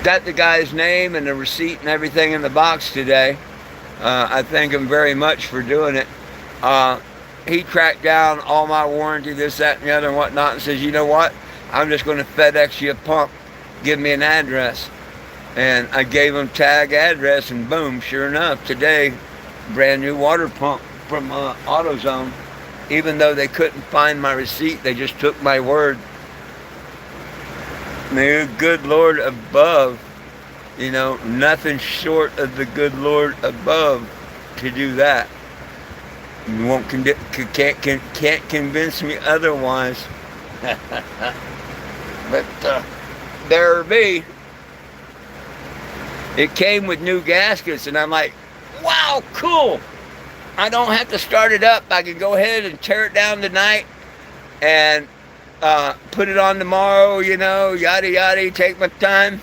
got the guy's name and the receipt and everything in the box today. I thank him very much for doing it. He tracked down all my warranty, this, that, and the other and whatnot, and says, you know what? I'm just going to FedEx you a pump. Give me an address. And I gave him tag address, and boom, sure enough, today, brand new water pump from AutoZone. Even though they couldn't find my receipt, they just took my word. The good Lord above, you know, nothing short of the good Lord above to do that. You can't convince me otherwise. But there be. It came with new gaskets, and I'm like, wow, cool. I don't have to start it up. I can go ahead and tear it down tonight and put it on tomorrow, you know, yada, yada, take my time.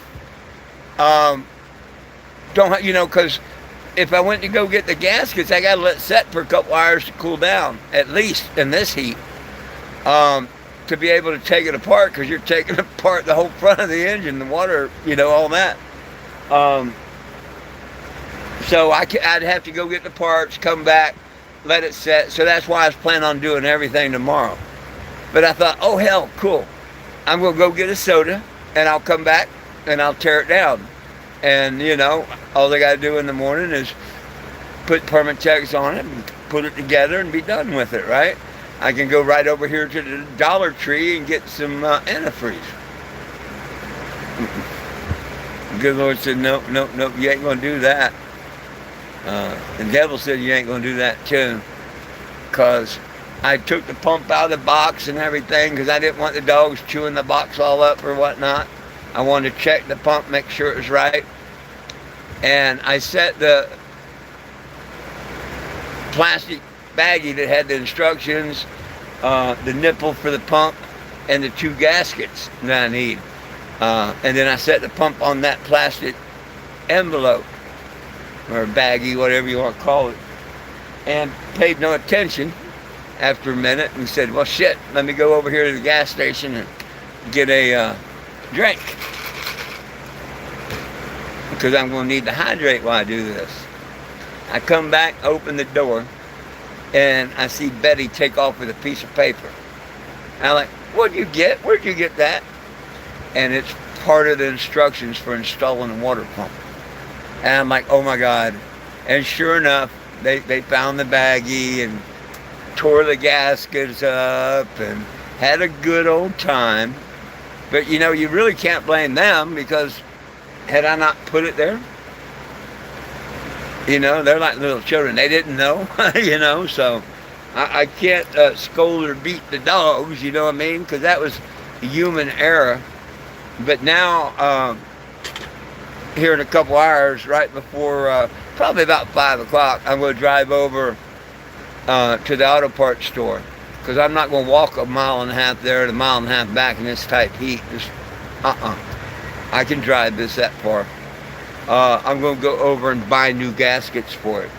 Don't, you know, because if I went to go get the gaskets, I got to let it set for a couple hours to cool down, at least in this heat, to be able to take it apart, because you're taking apart the whole front of the engine, the water, you know, all that. So I'd have to go get the parts, come back, let it set. So that's why I was planning on doing everything tomorrow. But I thought, oh, hell, cool. I'm going to go get a soda, and I'll come back, and I'll tear it down. And, you know, all they got to do in the morning is put Permatex on it and put it together and be done with it, right? I can go right over here to the Dollar Tree and get some antifreeze. The good Lord said, nope, nope, nope, you ain't going to do that. The devil said you ain't going to do that too. Because I took the pump out of the box and everything because I didn't want the dogs chewing the box all up or whatnot. I wanted to check the pump, make sure it was right. And I set the plastic baggie that had the instructions, the nipple for the pump, and the 2 gaskets that I need. And then I set the pump on that plastic envelope, or baggie, whatever you want to call it, and paid no attention after a minute and said, well, shit, let me go over here to the gas station and get a drink, because I'm going to need to hydrate while I do this. I come back, open the door, and I see Betty take off with a piece of paper. And I'm like, what'd you get? Where'd you get that? And it's part of the instructions for installing a water pump. And I'm like, oh my God. And sure enough, they found the baggie and tore the gaskets up and had a good old time. But you know, you really can't blame them, because had I not put it there, you know, they're like little children. They didn't know, you know, so I can't scold or beat the dogs, you know what I mean? Because that was human error. But now, here in a couple hours, right before, probably about 5 o'clock, I'm going to drive over to the auto parts store, because I'm not going to walk a mile and a half there and a mile and a half back in this type heat. Just, I can drive this that far. I'm going to go over and buy new gaskets for it.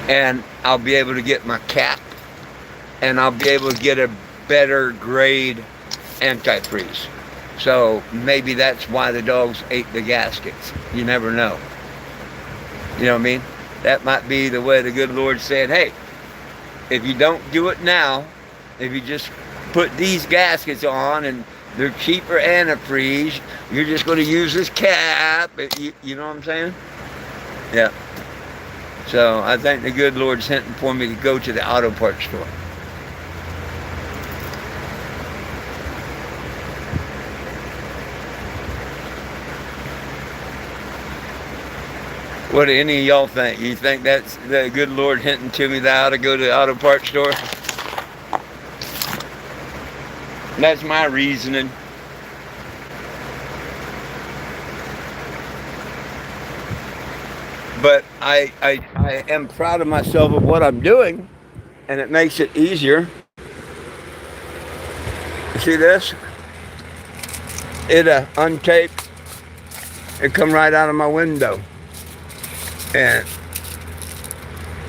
and I'll be able to get my cap, and I'll be able to get a better grade antifreeze. So maybe that's why the dogs ate the gaskets. You never know. You know what I mean? That might be the way the good Lord said, hey, if you don't do it now, if you just put these gaskets on and they're cheaper antifreeze, you're just going to use this cap. You know what I'm saying? Yeah. So I think the good Lord's hinting for me to go to the auto parts store. What do any of y'all think? You think that's the good Lord hinting to me that I ought to go to the auto parts store? That's my reasoning. But I am proud of myself of what I'm doing, and it makes it easier. You see this? It untaped. It come right out of my window. And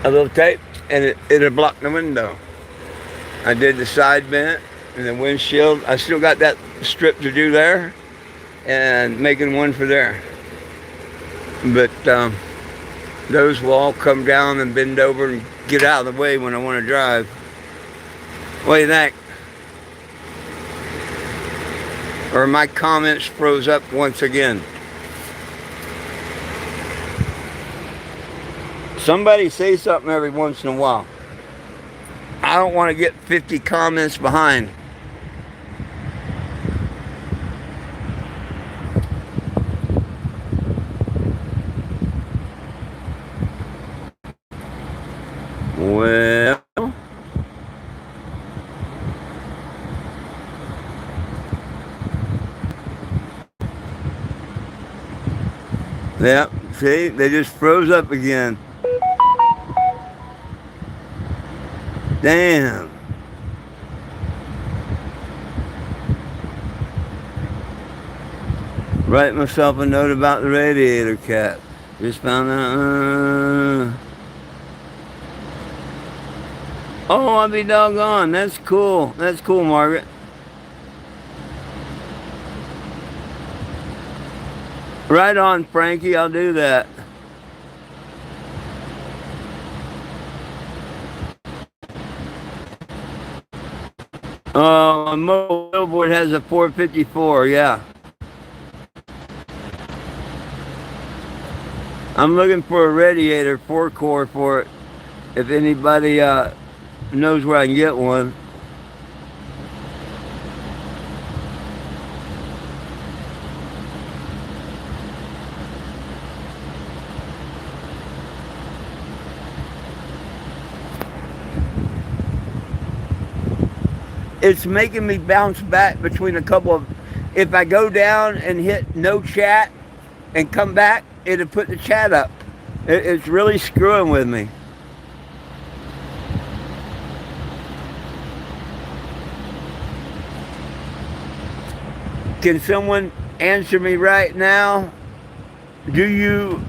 a little tape, and it'll block the window. I did the side vent and the windshield. I still got that strip to do there, and making one for there. But those will all come down and bend over and get out of the way when I want to drive. What do you think? Or my comments froze up once again? Somebody say something every once in a while. I don't want to get 50 comments behind. Well, yeah, see, they just froze up again. Damn. Write myself a note about the radiator cap. Just found out. Oh, I'll be doggone. That's cool. That's cool, Margaret. Right on, Frankie. I'll do that. Oh, my billboard has a 454, yeah. I'm looking for a radiator 4-core for it. If anybody knows where I can get one. It's making me bounce back between a couple of. If I go down and hit no chat and come back, it'll put the chat up. It's really screwing with me. Can someone answer me right now? Do you,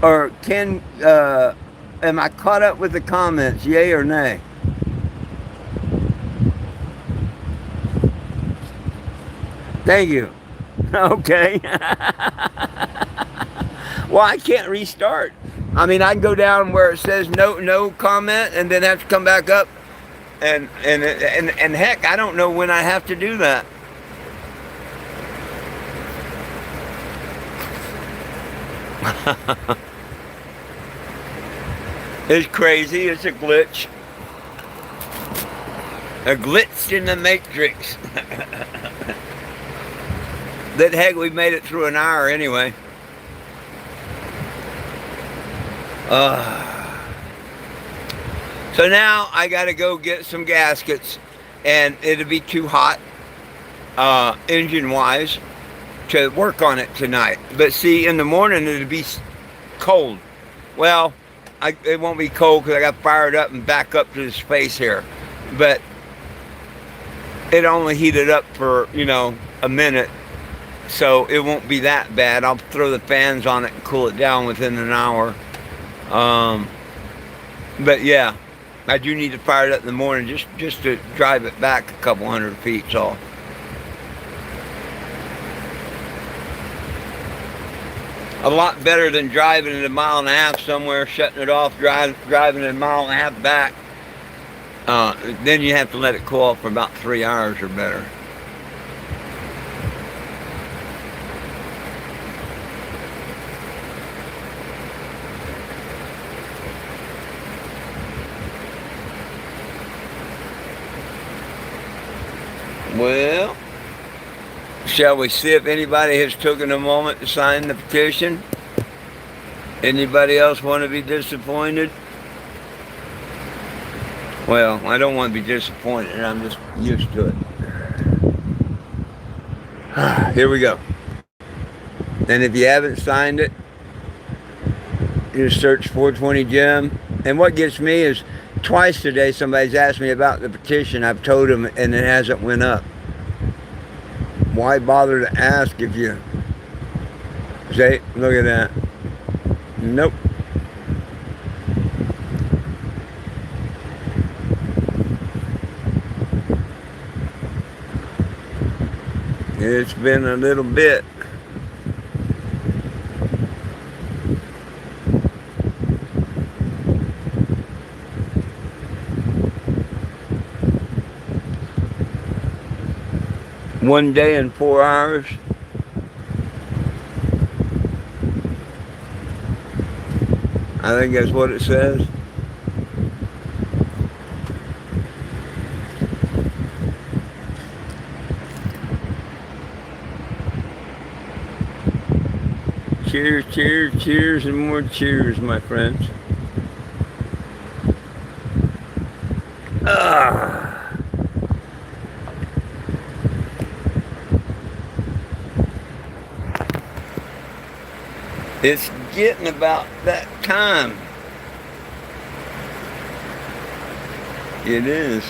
or can, am I caught up with the comments, yay or nay? Thank you. Okay. Well, I can't restart. I mean, I can go down where it says no comment, and then have to come back up, and heck, I don't know when I have to do that. It's crazy. It's a glitch. A glitch in the matrix. That heck, we made it through an hour anyway. So now I got to go get some gaskets, and it'll be too hot, engine-wise, to work on it tonight. But see, in the morning it'll be cold. Well, it won't be cold because I got fired up and back up to the space here. But it only heated up for, a minute. So it won't be that bad. I'll throw the fans on it and cool it down within an hour. But yeah, I do need to fire it up in the morning just to drive it back a couple 100 feet. So a lot better than driving it a mile and a half somewhere, shutting it off, driving it a mile and a half back. Then you have to let it cool off for about 3 hours or better. Well, shall we see if anybody has taken a moment to sign the petition? Anybody else want to be disappointed? Well, I don't want to be disappointed. I'm just used to it. Here we go. And if you haven't signed it, you search 420 Jim. And what gets me is twice today somebody's asked me about the petition. I've told them and it hasn't went up. Why bother to ask if you say, look at that. Nope. It's been a little bit. One day and 4 hours. I think that's what it says. Cheers, cheers, cheers, and more cheers, my friends. It's getting about that time. It is.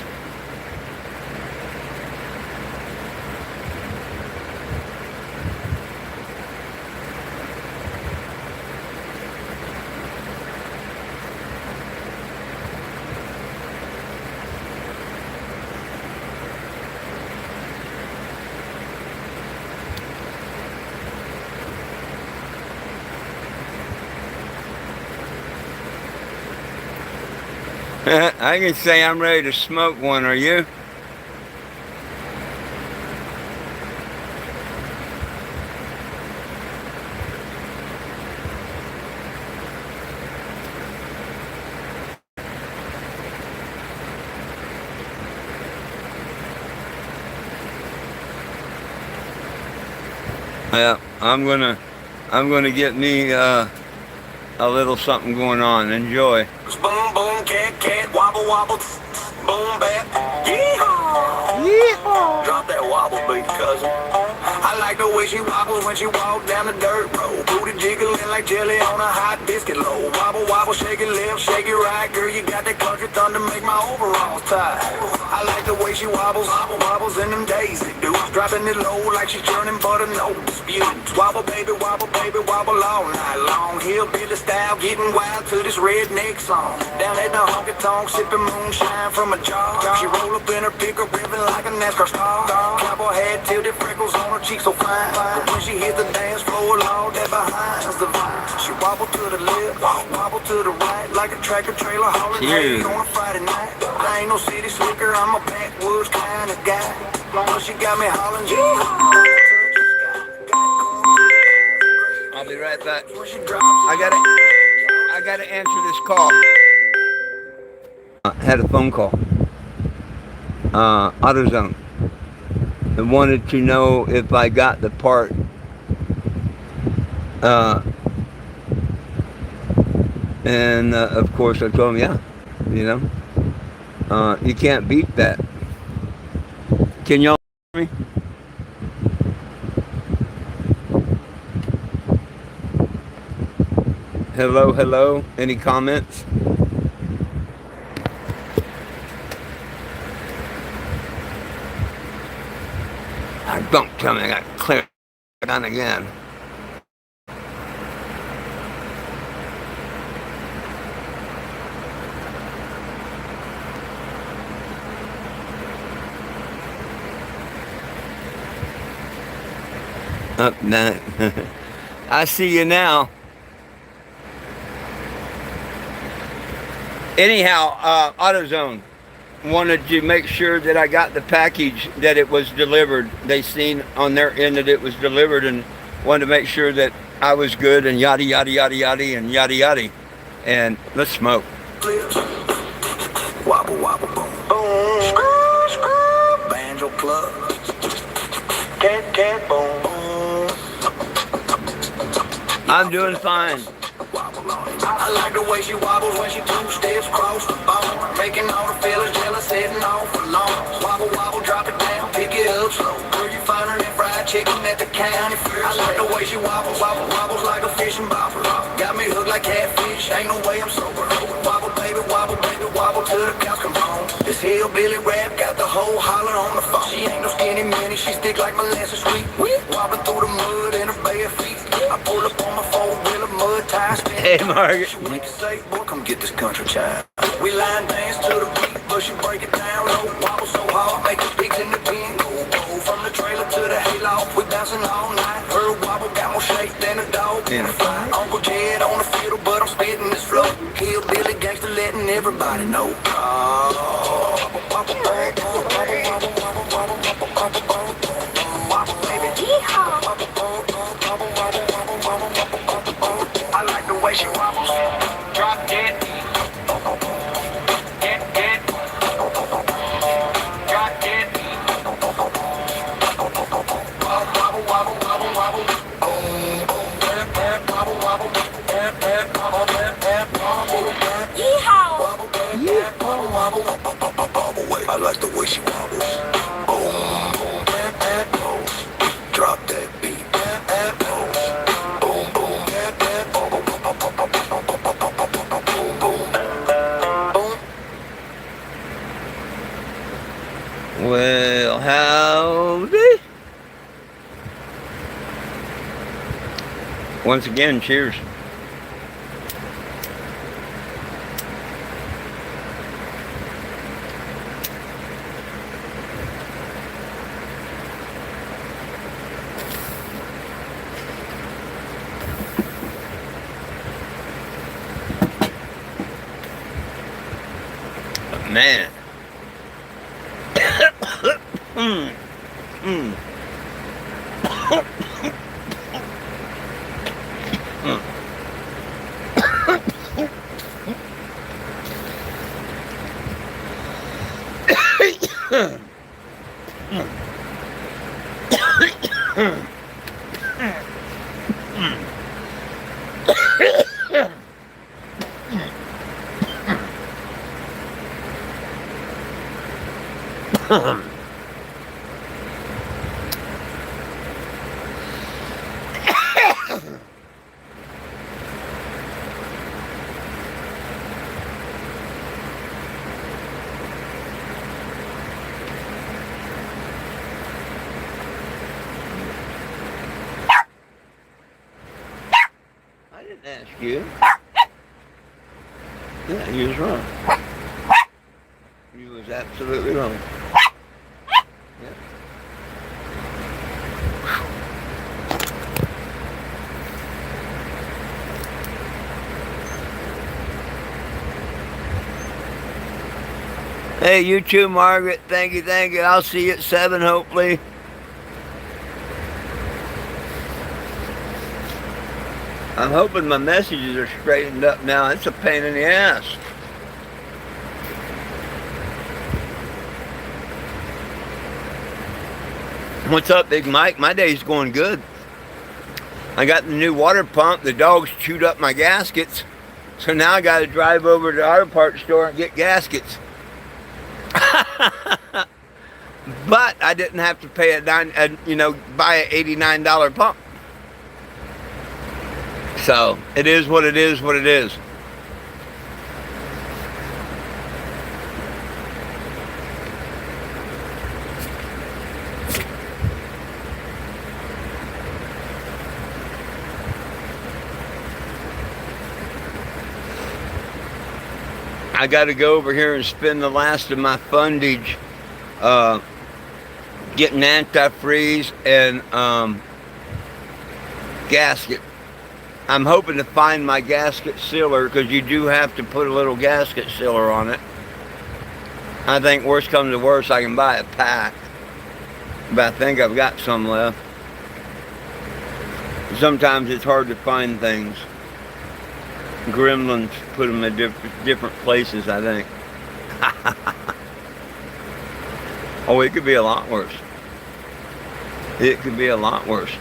I can say I'm ready to smoke one, are you? Yeah, I'm gonna get me a little something going on. Enjoy. Boom, boom, cat, wobble, wobble, boom, bap, yeehaw, yeehaw. Drop that wobble beat, cousin. I like the way she wobbles when she walk down the dirt road. Booty jiggling like jelly on a hot biscuit load. Wobble, wobble, shake it left, shake it right. Girl, you got that country thunder, make my overalls tight. I like the way she wobbles, wobbles in them daisy dudes. Dropping it low like she churning butter, no dispute. Wobble, baby, wobble all night long. Hillbilly style, getting wild to this redneck song. Down at the honky tonk, sipping moonshine from a jar. She roll up in her pickup, ribbon like a NASCAR star. Cowboy hat, tilted freckles on her cheeks so fine. But when she hit the dance floor, Lord, that behind's the vine. She wobble to the left, wobble to the right, like a tractor trailer hauling hay on a Friday night. I ain't no city slicker, I'm a backwoods kind of guy. Long as she got me hollering, I'll be right back. I gotta answer this call. Had a phone call. AutoZone. And wanted to know if I got the part. And of course I told him, yeah. You know, you can't beat that. Can y'all hear me? Hello, hello. Any comments? Don't tell me I got to clear it on again. Up that. I see you now. Anyhow, AutoZone wanted to make sure that I got the package, that it was delivered. They seen on their end that it was delivered and wanted to make sure that I was good and yada yada yada yada and yada yada. And let's smoke. Wobble, wobble, boom, boom. Screw, screw. Banjo club. Cat, cat, boom, boom. I'm doing fine. I like the way she wobbles when she 2 steps cross the bone, making all the fellas jealous, heading off alone. Wobble, wobble, drop it down, pick it up slow. Girl, you find her that fried chicken at the county fair. I like the way she wobbles, wobble, wobbles like a fishing bobber. Got me hooked like catfish, ain't no way I'm sober. Wobble, baby, wobble till the cows come home. This hillbilly rap got the whole holler on the phone. She ain't no skinny minnie, she stick like molasses sweet. Wobbling through the mud in her bare feet. I pull up on my 4-wheeler, mud tires. Hey, Margaret. She wink and say, boy, come get this country child. We line dance to the beat, but she break it down low. Wobble so hard, make the beats in the pen go, go. From the trailer to the hayloft, we bouncing all night. Her wobble got more shape than a dog in a fight. Uncle Jed on the fiddle, but I'm spitting this flow. Hillbilly gangster letting everybody know. I like the way she wobbles. Drop dead. Get, get. Drop dead. Wobble, wobble, wobble, wobble. Wobble, wobble. I like the way she wobbles. Drop that beat. Well, howdy. Once again, cheers. Man. I didn't ask you. Yeah, you was wrong. You was absolutely wrong. Yeah. Hey, you too, Margaret. Thank you, thank you. I'll see you at 7, hopefully. I'm hoping my messages are straightened up now. It's a pain in the ass. What's up, Big Mike? My day's going good. I got the new water pump. The dogs chewed up my gaskets. So now I got to drive over to the auto parts store and get gaskets. But I didn't have to pay buy an $89 pump. So it is what it is, what it is. I got to go over here and spend the last of my fundage getting antifreeze and gasket. I'm hoping to find my gasket sealer, because you do have to put a little gasket sealer on it. I think worst comes to worst, I can buy a pack, but I think I've got some left. Sometimes it's hard to find things. Gremlins put them in different places, I think. Oh, it could be a lot worse. It could be a lot worse.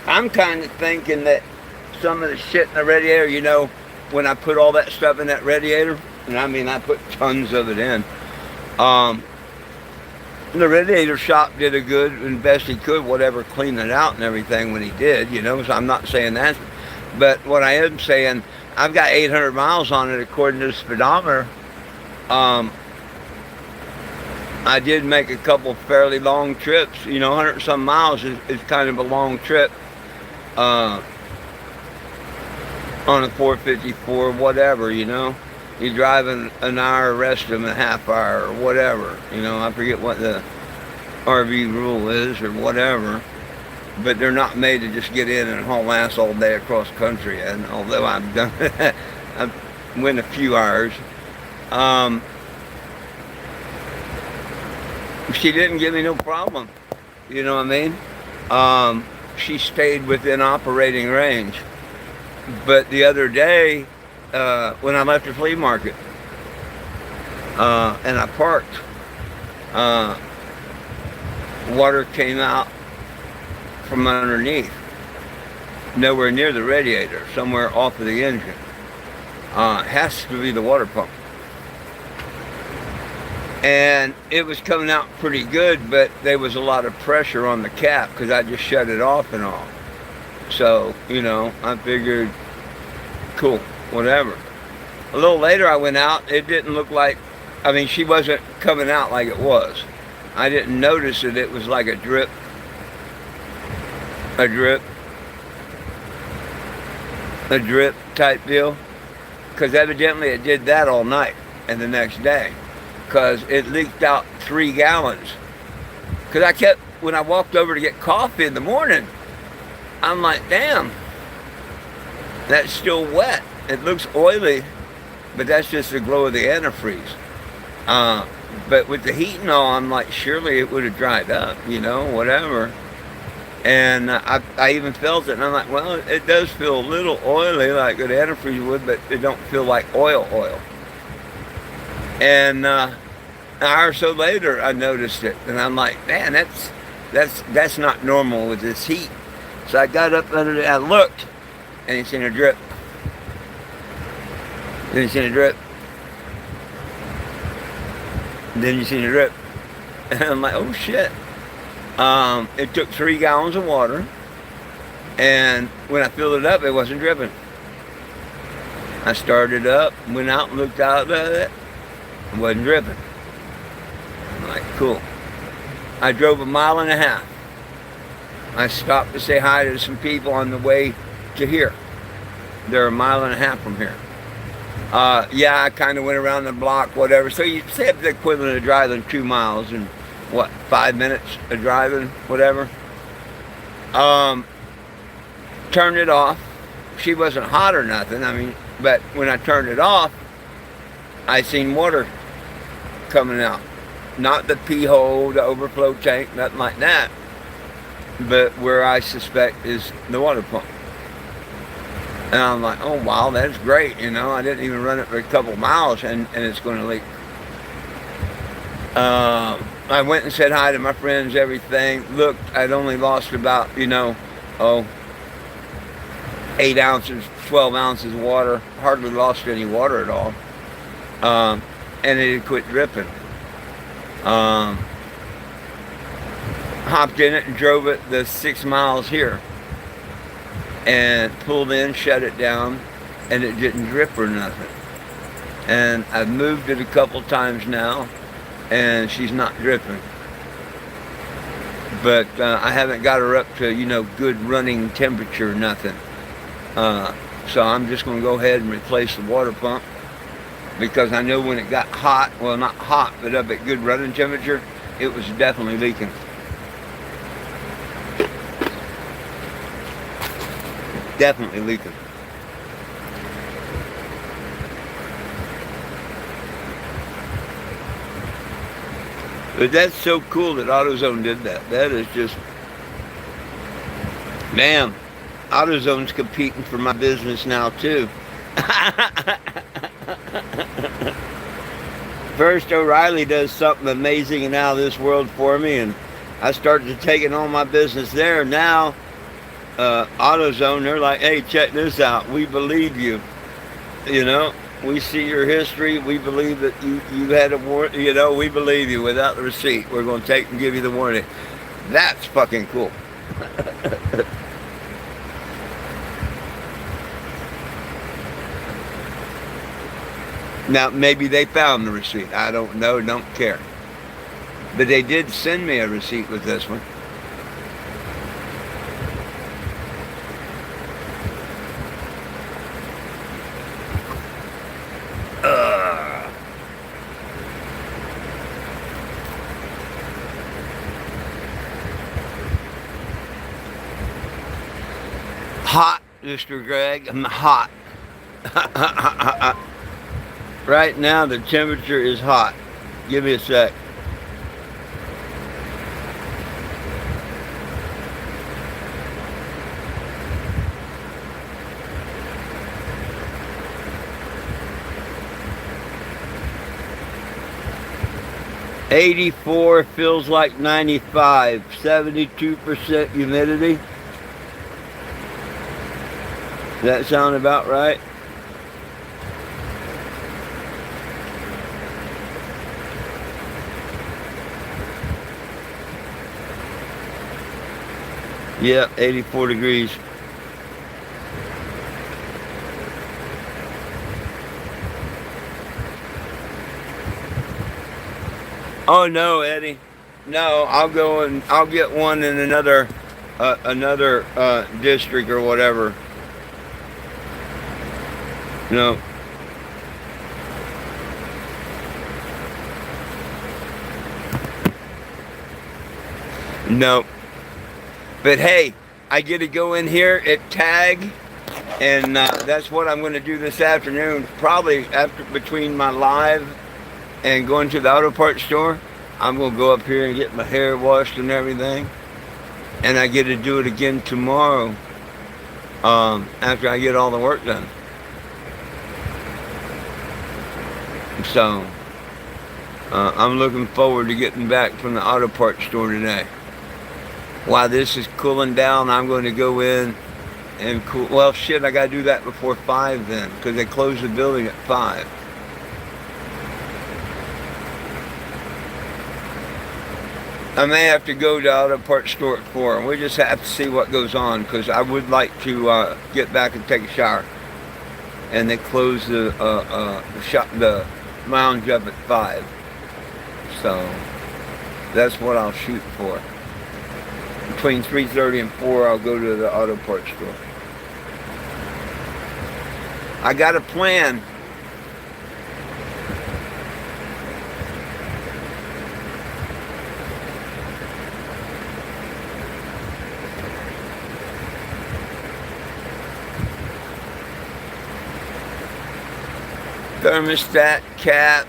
I'm kind of thinking that some of the shit in the radiator, you know, when I put all that stuff in that radiator, and I mean I put tons of it in, the radiator shop did a good and best he could, whatever, cleaning it out and everything when he did, you know, so I'm not saying that. But what I am saying, I've got 800 miles on it according to the speedometer. I did make a couple fairly long trips. You know, 100 some miles is kind of a long trip on a 454, whatever, you know. You're driving an hour, rest them a half hour, or whatever. You know, I forget what the RV rule is or whatever. But they're not made to just get in and haul ass all day across country. And although I've done it, I've went a few hours. She didn't give me no problem. You know what I mean? She stayed within operating range. But the other day, when I left the flea market, and I parked, water came out from underneath, nowhere near the radiator, somewhere off of the engine. It has to be the water pump. And it was coming out pretty good, but there was a lot of pressure on the cap because I just shut it off and all. So, you know, I figured, cool, whatever. A little later I went out, it didn't look like, I mean, she wasn't coming out like it was. I didn't notice that it was like a drip type deal. Because evidently it did that all night and the next day. Because it leaked out 3 gallons. Because I kept, when I walked over to get coffee in the morning, I'm like, damn, that's still wet. It looks oily, but that's just the glow of the antifreeze. But with the heat and all, I'm like, surely it would have dried up, you know, whatever. And I even felt it, and I'm like, well, it does feel a little oily like an antifreeze would, but it don't feel like oil. And an hour or so later, I noticed it, and I'm like, man, that's not normal with this heat. So I got up under it, I looked, and you seen a drip. Then you seen a drip. Then you seen a drip. And I'm like, oh shit. It took 3 gallons of water, and when I filled it up, it wasn't dripping. I started up, went out and looked out at it, it wasn't dripping. I'm like, cool. I drove 1.5 miles. I stopped to say hi to some people on the way to here. They're 1.5 miles from here. Yeah, I kind of went around the block, whatever. So you say the equivalent of driving 2 miles in, what, 5 minutes of driving, whatever. Turned it off. She wasn't hot or nothing, I mean, but when I turned it off, I seen water coming out. Not the pee hole, the overflow tank, nothing like that, but where I suspect is the water pump. And I'm like, oh wow, that's great, you know, I didn't even run it for a couple miles and it's going to leak. I went and said hi to my friends, everything. Looked, I'd only lost about, 8 ounces, 12 ounces of water. Hardly lost any water at all. And it had quit dripping. Hopped in it and drove it the 6 miles here. And pulled in, shut it down, and it didn't drip or nothing. And I've moved it a couple times now, and she's not dripping. But I haven't got her up to, good running temperature or nothing. So I'm just going to go ahead and replace the water pump, because I know when it got hot, well, not hot, but up at good running temperature, it was definitely leaking. Definitely leaking. But that's so cool that AutoZone did that. That is just, damn. AutoZone's competing for my business now too. First, O'Reilly does something amazing and out of this world for me, and I started taking all my business there. Now, AutoZone, they're like, hey, check this out. We believe you. You know, we see your history. We believe that you had a warranty. You know, we believe you. Without the receipt, we're going to take and give you the warranty. That's fucking cool. Now, maybe they found the receipt. I don't know. Don't care. But they did send me a receipt with this one. Hot, Mr. Greg. I'm hot. Right now, the temperature is hot. Give me a sec. '84 feels like 95. 72% humidity. Does that sound about right? Yep, 84 degrees. Oh no, Eddie. No, I'll go and I'll get one in another district or whatever. No. No. But hey, I get to go in here at Tag, and that's what I'm going to do this afternoon. Probably after between my live and going to the auto parts store, I'm going to go up here and get my hair washed and everything. And I get to do it again tomorrow after I get all the work done. So, I'm looking forward to getting back from the auto parts store today. While this is cooling down, I'm going to go in and cool. Well, shit, I got to do that before 5 then, because they close the building at 5. I may have to go to the auto parts store at 4. We just have to see what goes on, because I would like to get back and take a shower. And they close the lounge up at 5. So that's what I'll shoot for. Between 3:30 and 4, I'll go to the auto parts store. I got a plan. Thermostat cap.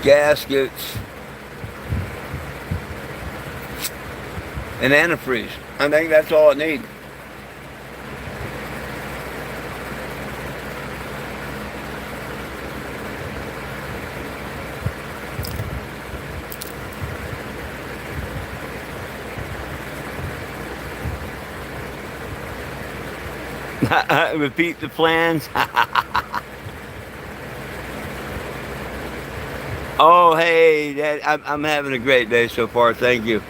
Gaskets, and antifreeze. I think that's all it needs. Repeat the plans. Oh, hey, I'm having a great day so far. Thank you.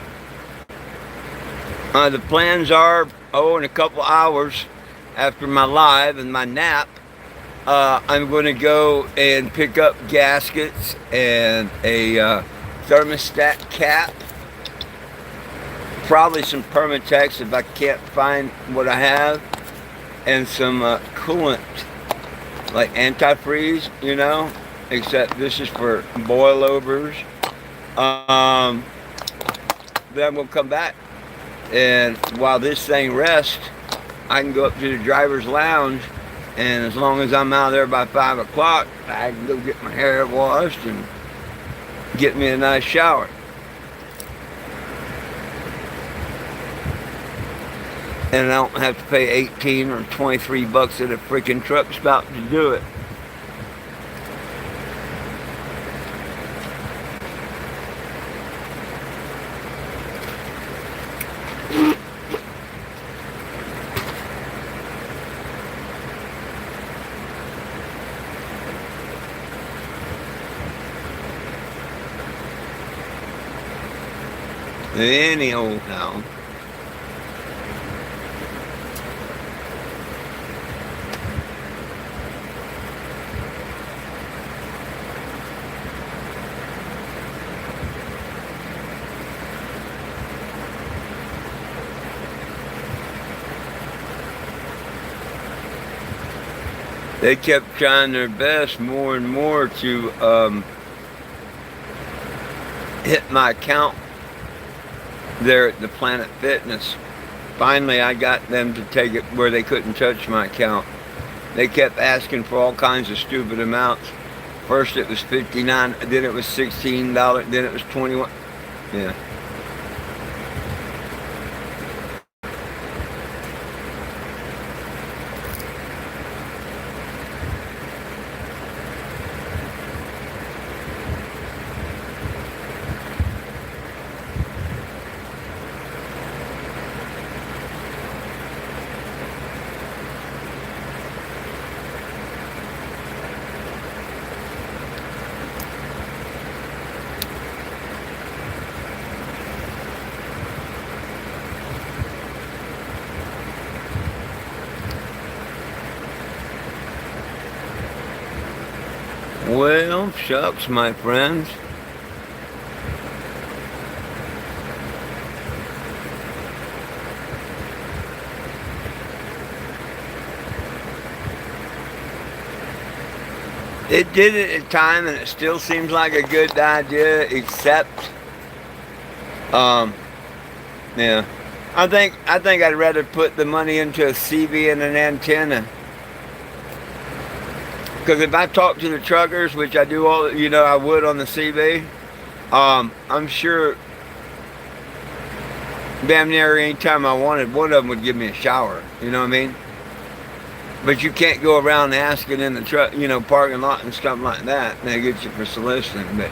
The plans are, in a couple hours after my live and my nap, I'm going to go and pick up gaskets and a thermostat cap. Probably some Permatex if I can't find what I have. And some coolant, like antifreeze, you know. except this is for boilovers. Um, then we'll come back, and while this thing rests, I can go up to the driver's lounge, and as long as I'm out there by 5 o'clock, I can go get my hair washed and get me a nice shower. And I don't have to pay 18 or 23 bucks at a freaking truck stop to do it. Any old how. They kept trying their best more and more to hit my account there at the Planet Fitness. Finally, I got them to take it where they couldn't touch my account. They kept asking for all kinds of stupid amounts. First it was $59, then it was $16, then it was $21. Yeah. Well, shucks, my friends. It did it at a time, and it still seems like a good idea, except, yeah. I think I'd rather put the money into a CV and an antenna. Because if I talk to the truckers, which I do all, I would on the CB, I'm sure damn near any time I wanted, one of them would give me a shower. You know what I mean? But you can't go around asking in the truck, parking lot and stuff like that. And they get you for soliciting. But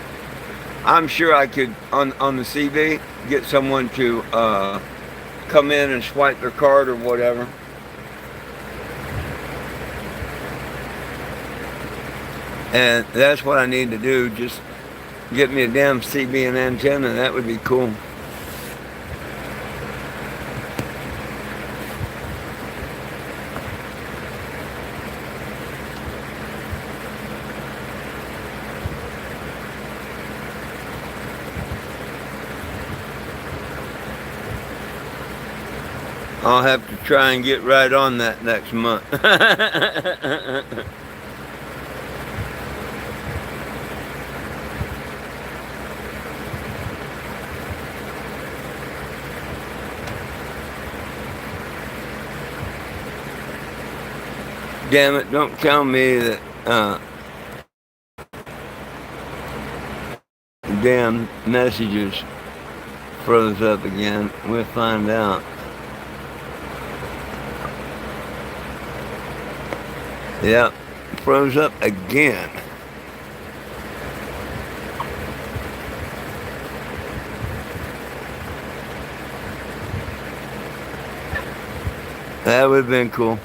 I'm sure I could, on the CB, get someone to come in and swipe their card or whatever. And that's what I need to do. Just get me a damn CB and antenna. That would be cool. I'll have to try and get right on that next month. Damn it, don't tell me that damn messages froze up again. We'll find out. Yep, froze up again. That would have been cool.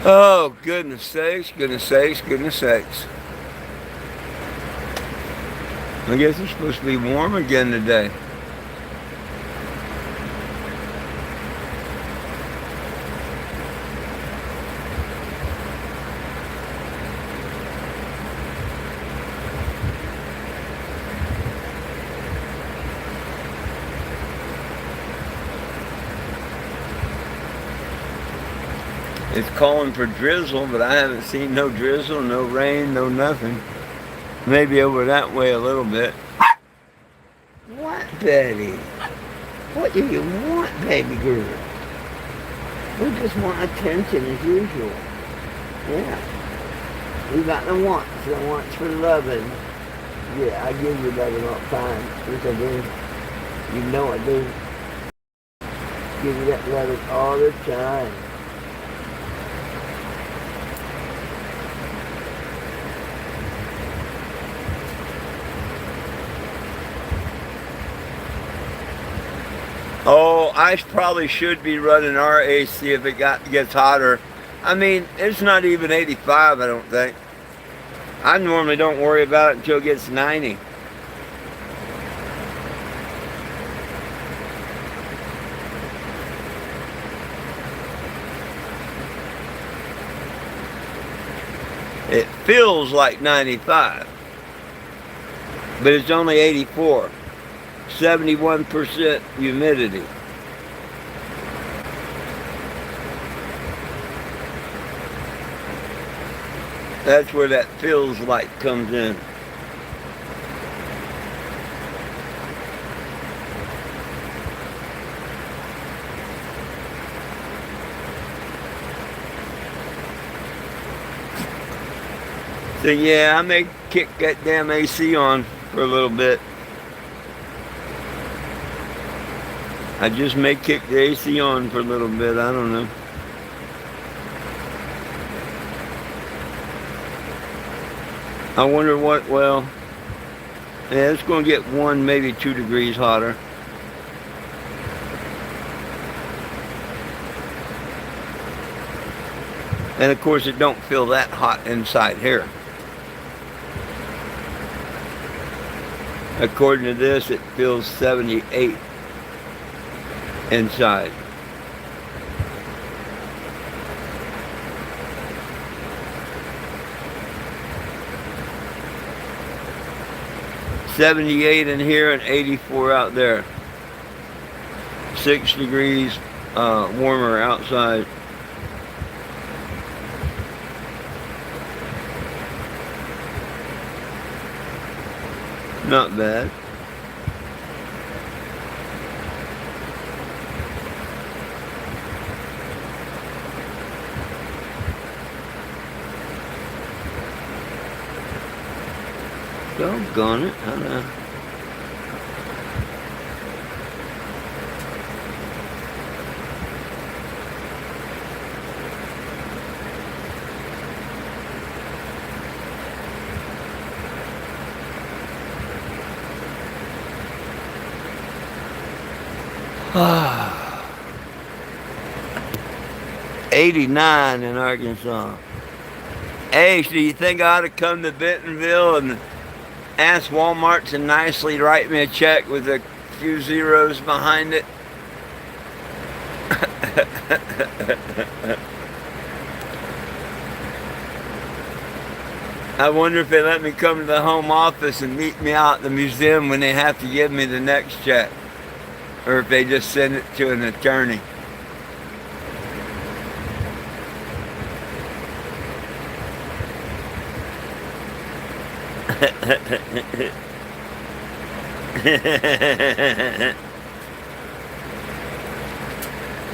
Oh, goodness sakes, goodness sakes, goodness sakes. I guess it's supposed to be warm again today. It's calling for drizzle, but I haven't seen no drizzle, no rain, no nothing. Maybe over that way a little bit. What, Betty? What do you want, baby girl? We just want attention as usual. Yeah. You got the wants for loving. Yeah, I give you loving all the time. Yes, I do. You know I do. Give you that loving all the time. Oh, I probably should be running our AC if it gets hotter. I mean, it's not even 85, I don't think. I normally don't worry about it until it gets 90. It feels like 95, but it's only 84. 71% humidity. That's where that feels like comes in. So yeah, I may kick that damn AC on for a little bit. I just may kick the AC on for a little bit. I don't know. I wonder what, well, yeah, it's going to get 1, maybe 2 degrees hotter. And of course it don't feel that hot inside here. According to this, it feels 78 inside. $78 in here and 84 out there. 6 degrees warmer outside. Not bad. Doggone it, I know. Ah, 89 in Arkansas. Hey, do you think I ought to come to Bentonville and ask Walmart to nicely write me a check with a few zeros behind it? I wonder if they let me come to the home office and meet me out at the museum when they have to give me the next check. Or if they just send it to an attorney.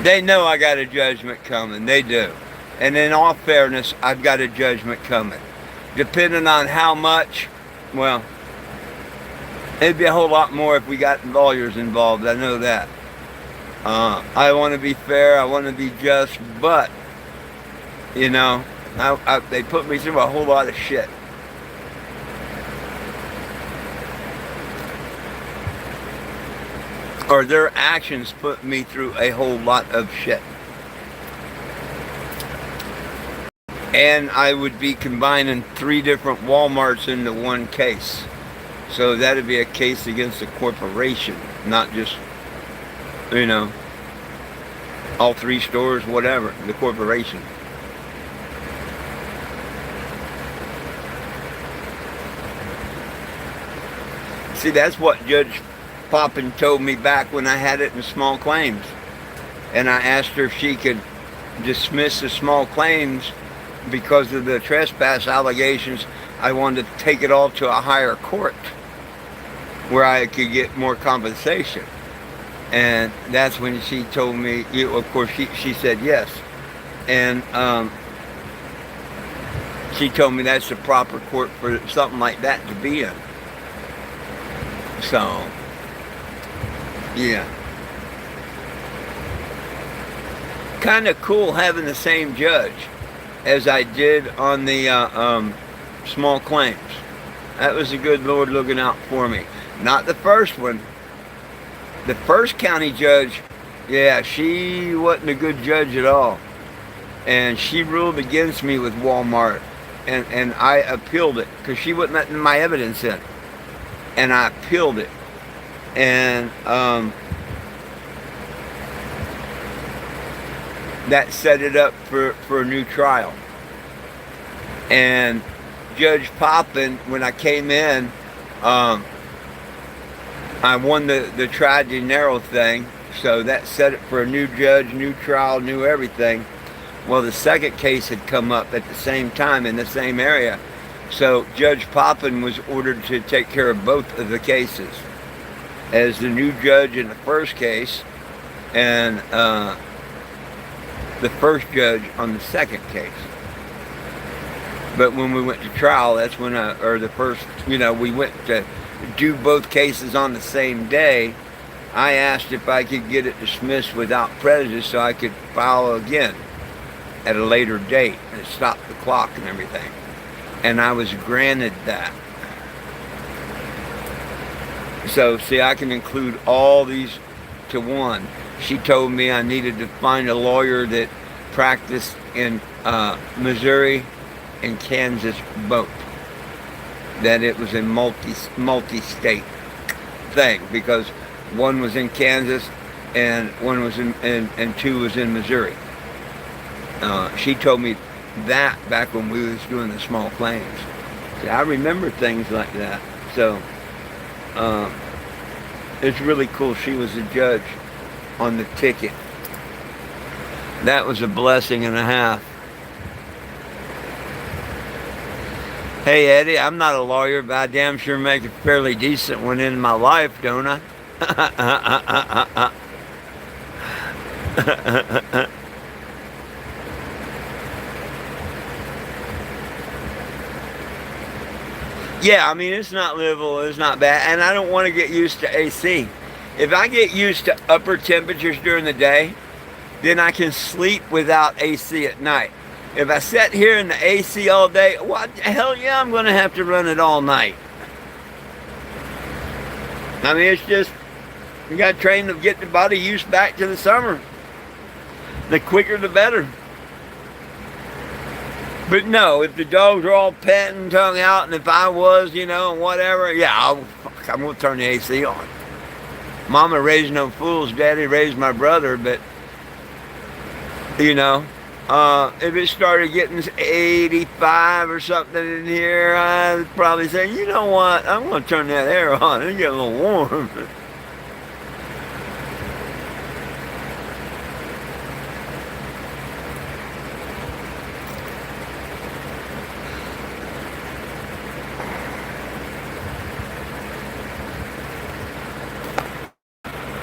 They know I got a judgment coming. They do. And in all fairness, I've got a judgment coming. Depending on how much, well, it'd be a whole lot more if we got lawyers involved. I know that. I want to be fair. I want to be just. But, you know, they put me through a whole lot of shit. Or their actions put me through a whole lot of shit. And I would be combining 3 different Walmarts into one case. So that'd be a case against a corporation, not just, you know, all 3 stores, whatever, the corporation. See, that's what Judge Poppin told me back when I had it in small claims. And I asked her if she could dismiss the small claims because of the trespass allegations. I wanted to take it all to a higher court where I could get more compensation. And that's when she told me, of course, she said yes. And she told me that's the proper court for something like that to be in. So, yeah. Kind of cool having the same judge as I did on the small claims. That was the good Lord looking out for me. Not the first one. The first county judge, yeah, she wasn't a good judge at all. And she ruled against me with Walmart. And I appealed it because she wouldn't let my evidence in. And I appealed it. And that set it up for a new trial. And Judge Poppin, when I came in, I won the tri dinero thing, so that set it for a new judge, new trial, new everything. Well, the second case had come up at the same time in the same area, so Judge Poppin was ordered to take care of both of the cases as the new judge in the first case and the first judge on the second case. But when we went to trial, that's when we went to do both cases on the same day. I asked if I could get it dismissed without prejudice so I could file again at a later date and stop the clock and everything. And I was granted that. So, see, I can include all these to one. She told me I needed to find a lawyer that practiced in Missouri and Kansas both. That it was a multi-state thing, because one was in Kansas and one was and two was in Missouri. She told me that back when we was doing the small claims. See, I remember things like that. So it's really cool. She was a judge on the ticket. That was a blessing and a half. Hey Eddie, I'm not a lawyer, but I damn sure make a fairly decent one in my life, don't I? Yeah, I mean, it's not livable, it's not bad, and I don't want to get used to AC. If I get used to upper temperatures during the day, then I can sleep without AC at night. If I sit here in the AC all day, well, hell yeah, I'm going to have to run it all night. I mean, it's just, you got to train to get the body used back to the summer. The quicker, the better. But no, if the dogs are all pet and tongue out, and if I was, whatever, yeah, I'm going to turn the AC on. Mama raised no fools, Daddy raised my brother, but, if it started getting 85 or something in here, I'd probably say, you know what, I'm going to turn that air on. It's getting a little warm.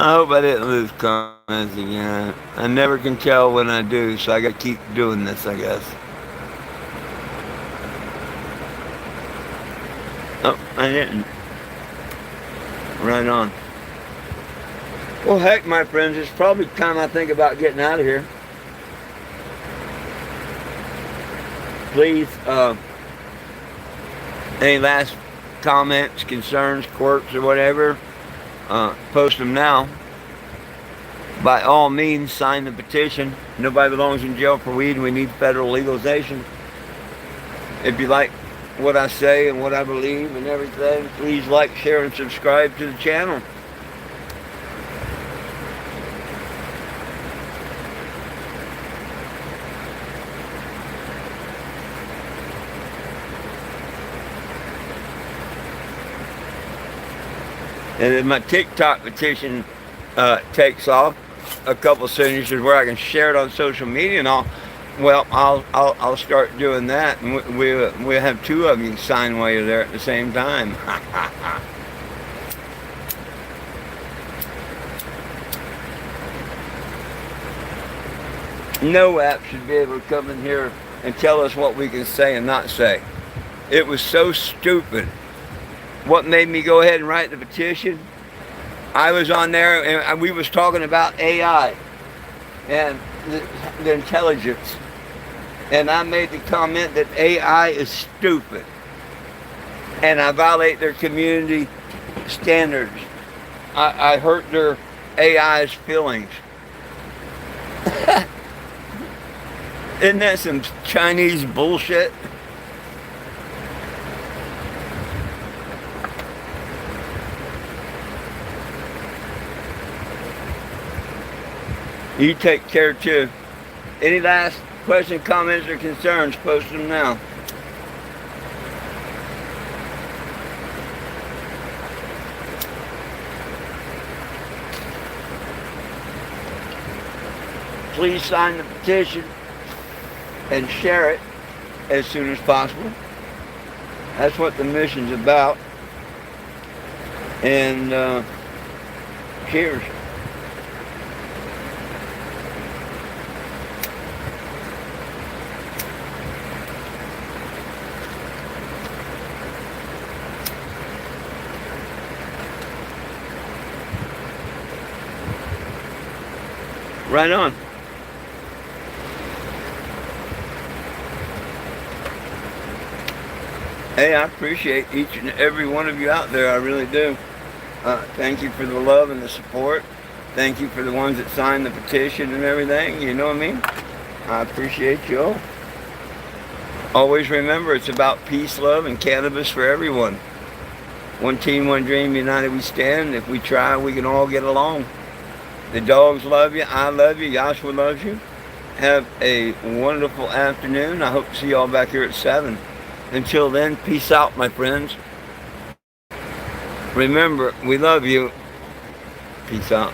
I hope I didn't lose comments again. I never can tell when I do, so I got to keep doing this, I guess. Oh, I didn't. Right on. Well, heck, my friends, it's probably time I think about getting out of here. Please, any last comments, concerns, quirks, or whatever, post them now. By all means, sign the petition. Nobody belongs in jail for weed, and we need federal legalization. If you like what I say and what I believe and everything, please like, share, and subscribe to the channel. And if my TikTok petition takes off, a couple signatures where I can share it on social media, and I'll start doing that, and we'll have two of you sign while you're there at the same time. No app should be able to come in here and tell us what we can say and not say. It was so stupid. What made me go ahead and write the petition? I was on there and we was talking about AI and the intelligence. And I made the comment that AI is stupid. And I violate their community standards. I hurt their AI's feelings. Isn't that some Chinese bullshit? You take care too. Any last questions, comments, or concerns? Post them now. Please sign the petition and share it as soon as possible. That's what the mission's about. And cheers. Right on. Hey, I appreciate each and every one of you out there. I really do. Thank you for the love and the support. Thank you for the ones that signed the petition and everything. You know what I mean? I appreciate you all. Always remember, it's about peace, love, and cannabis for everyone. One team, one dream, united we stand. If we try, we can all get along. The dogs love you. I love you. Joshua loves you. Have a wonderful afternoon. I hope to see you all back here at 7. Until then, peace out, my friends. Remember, we love you. Peace out.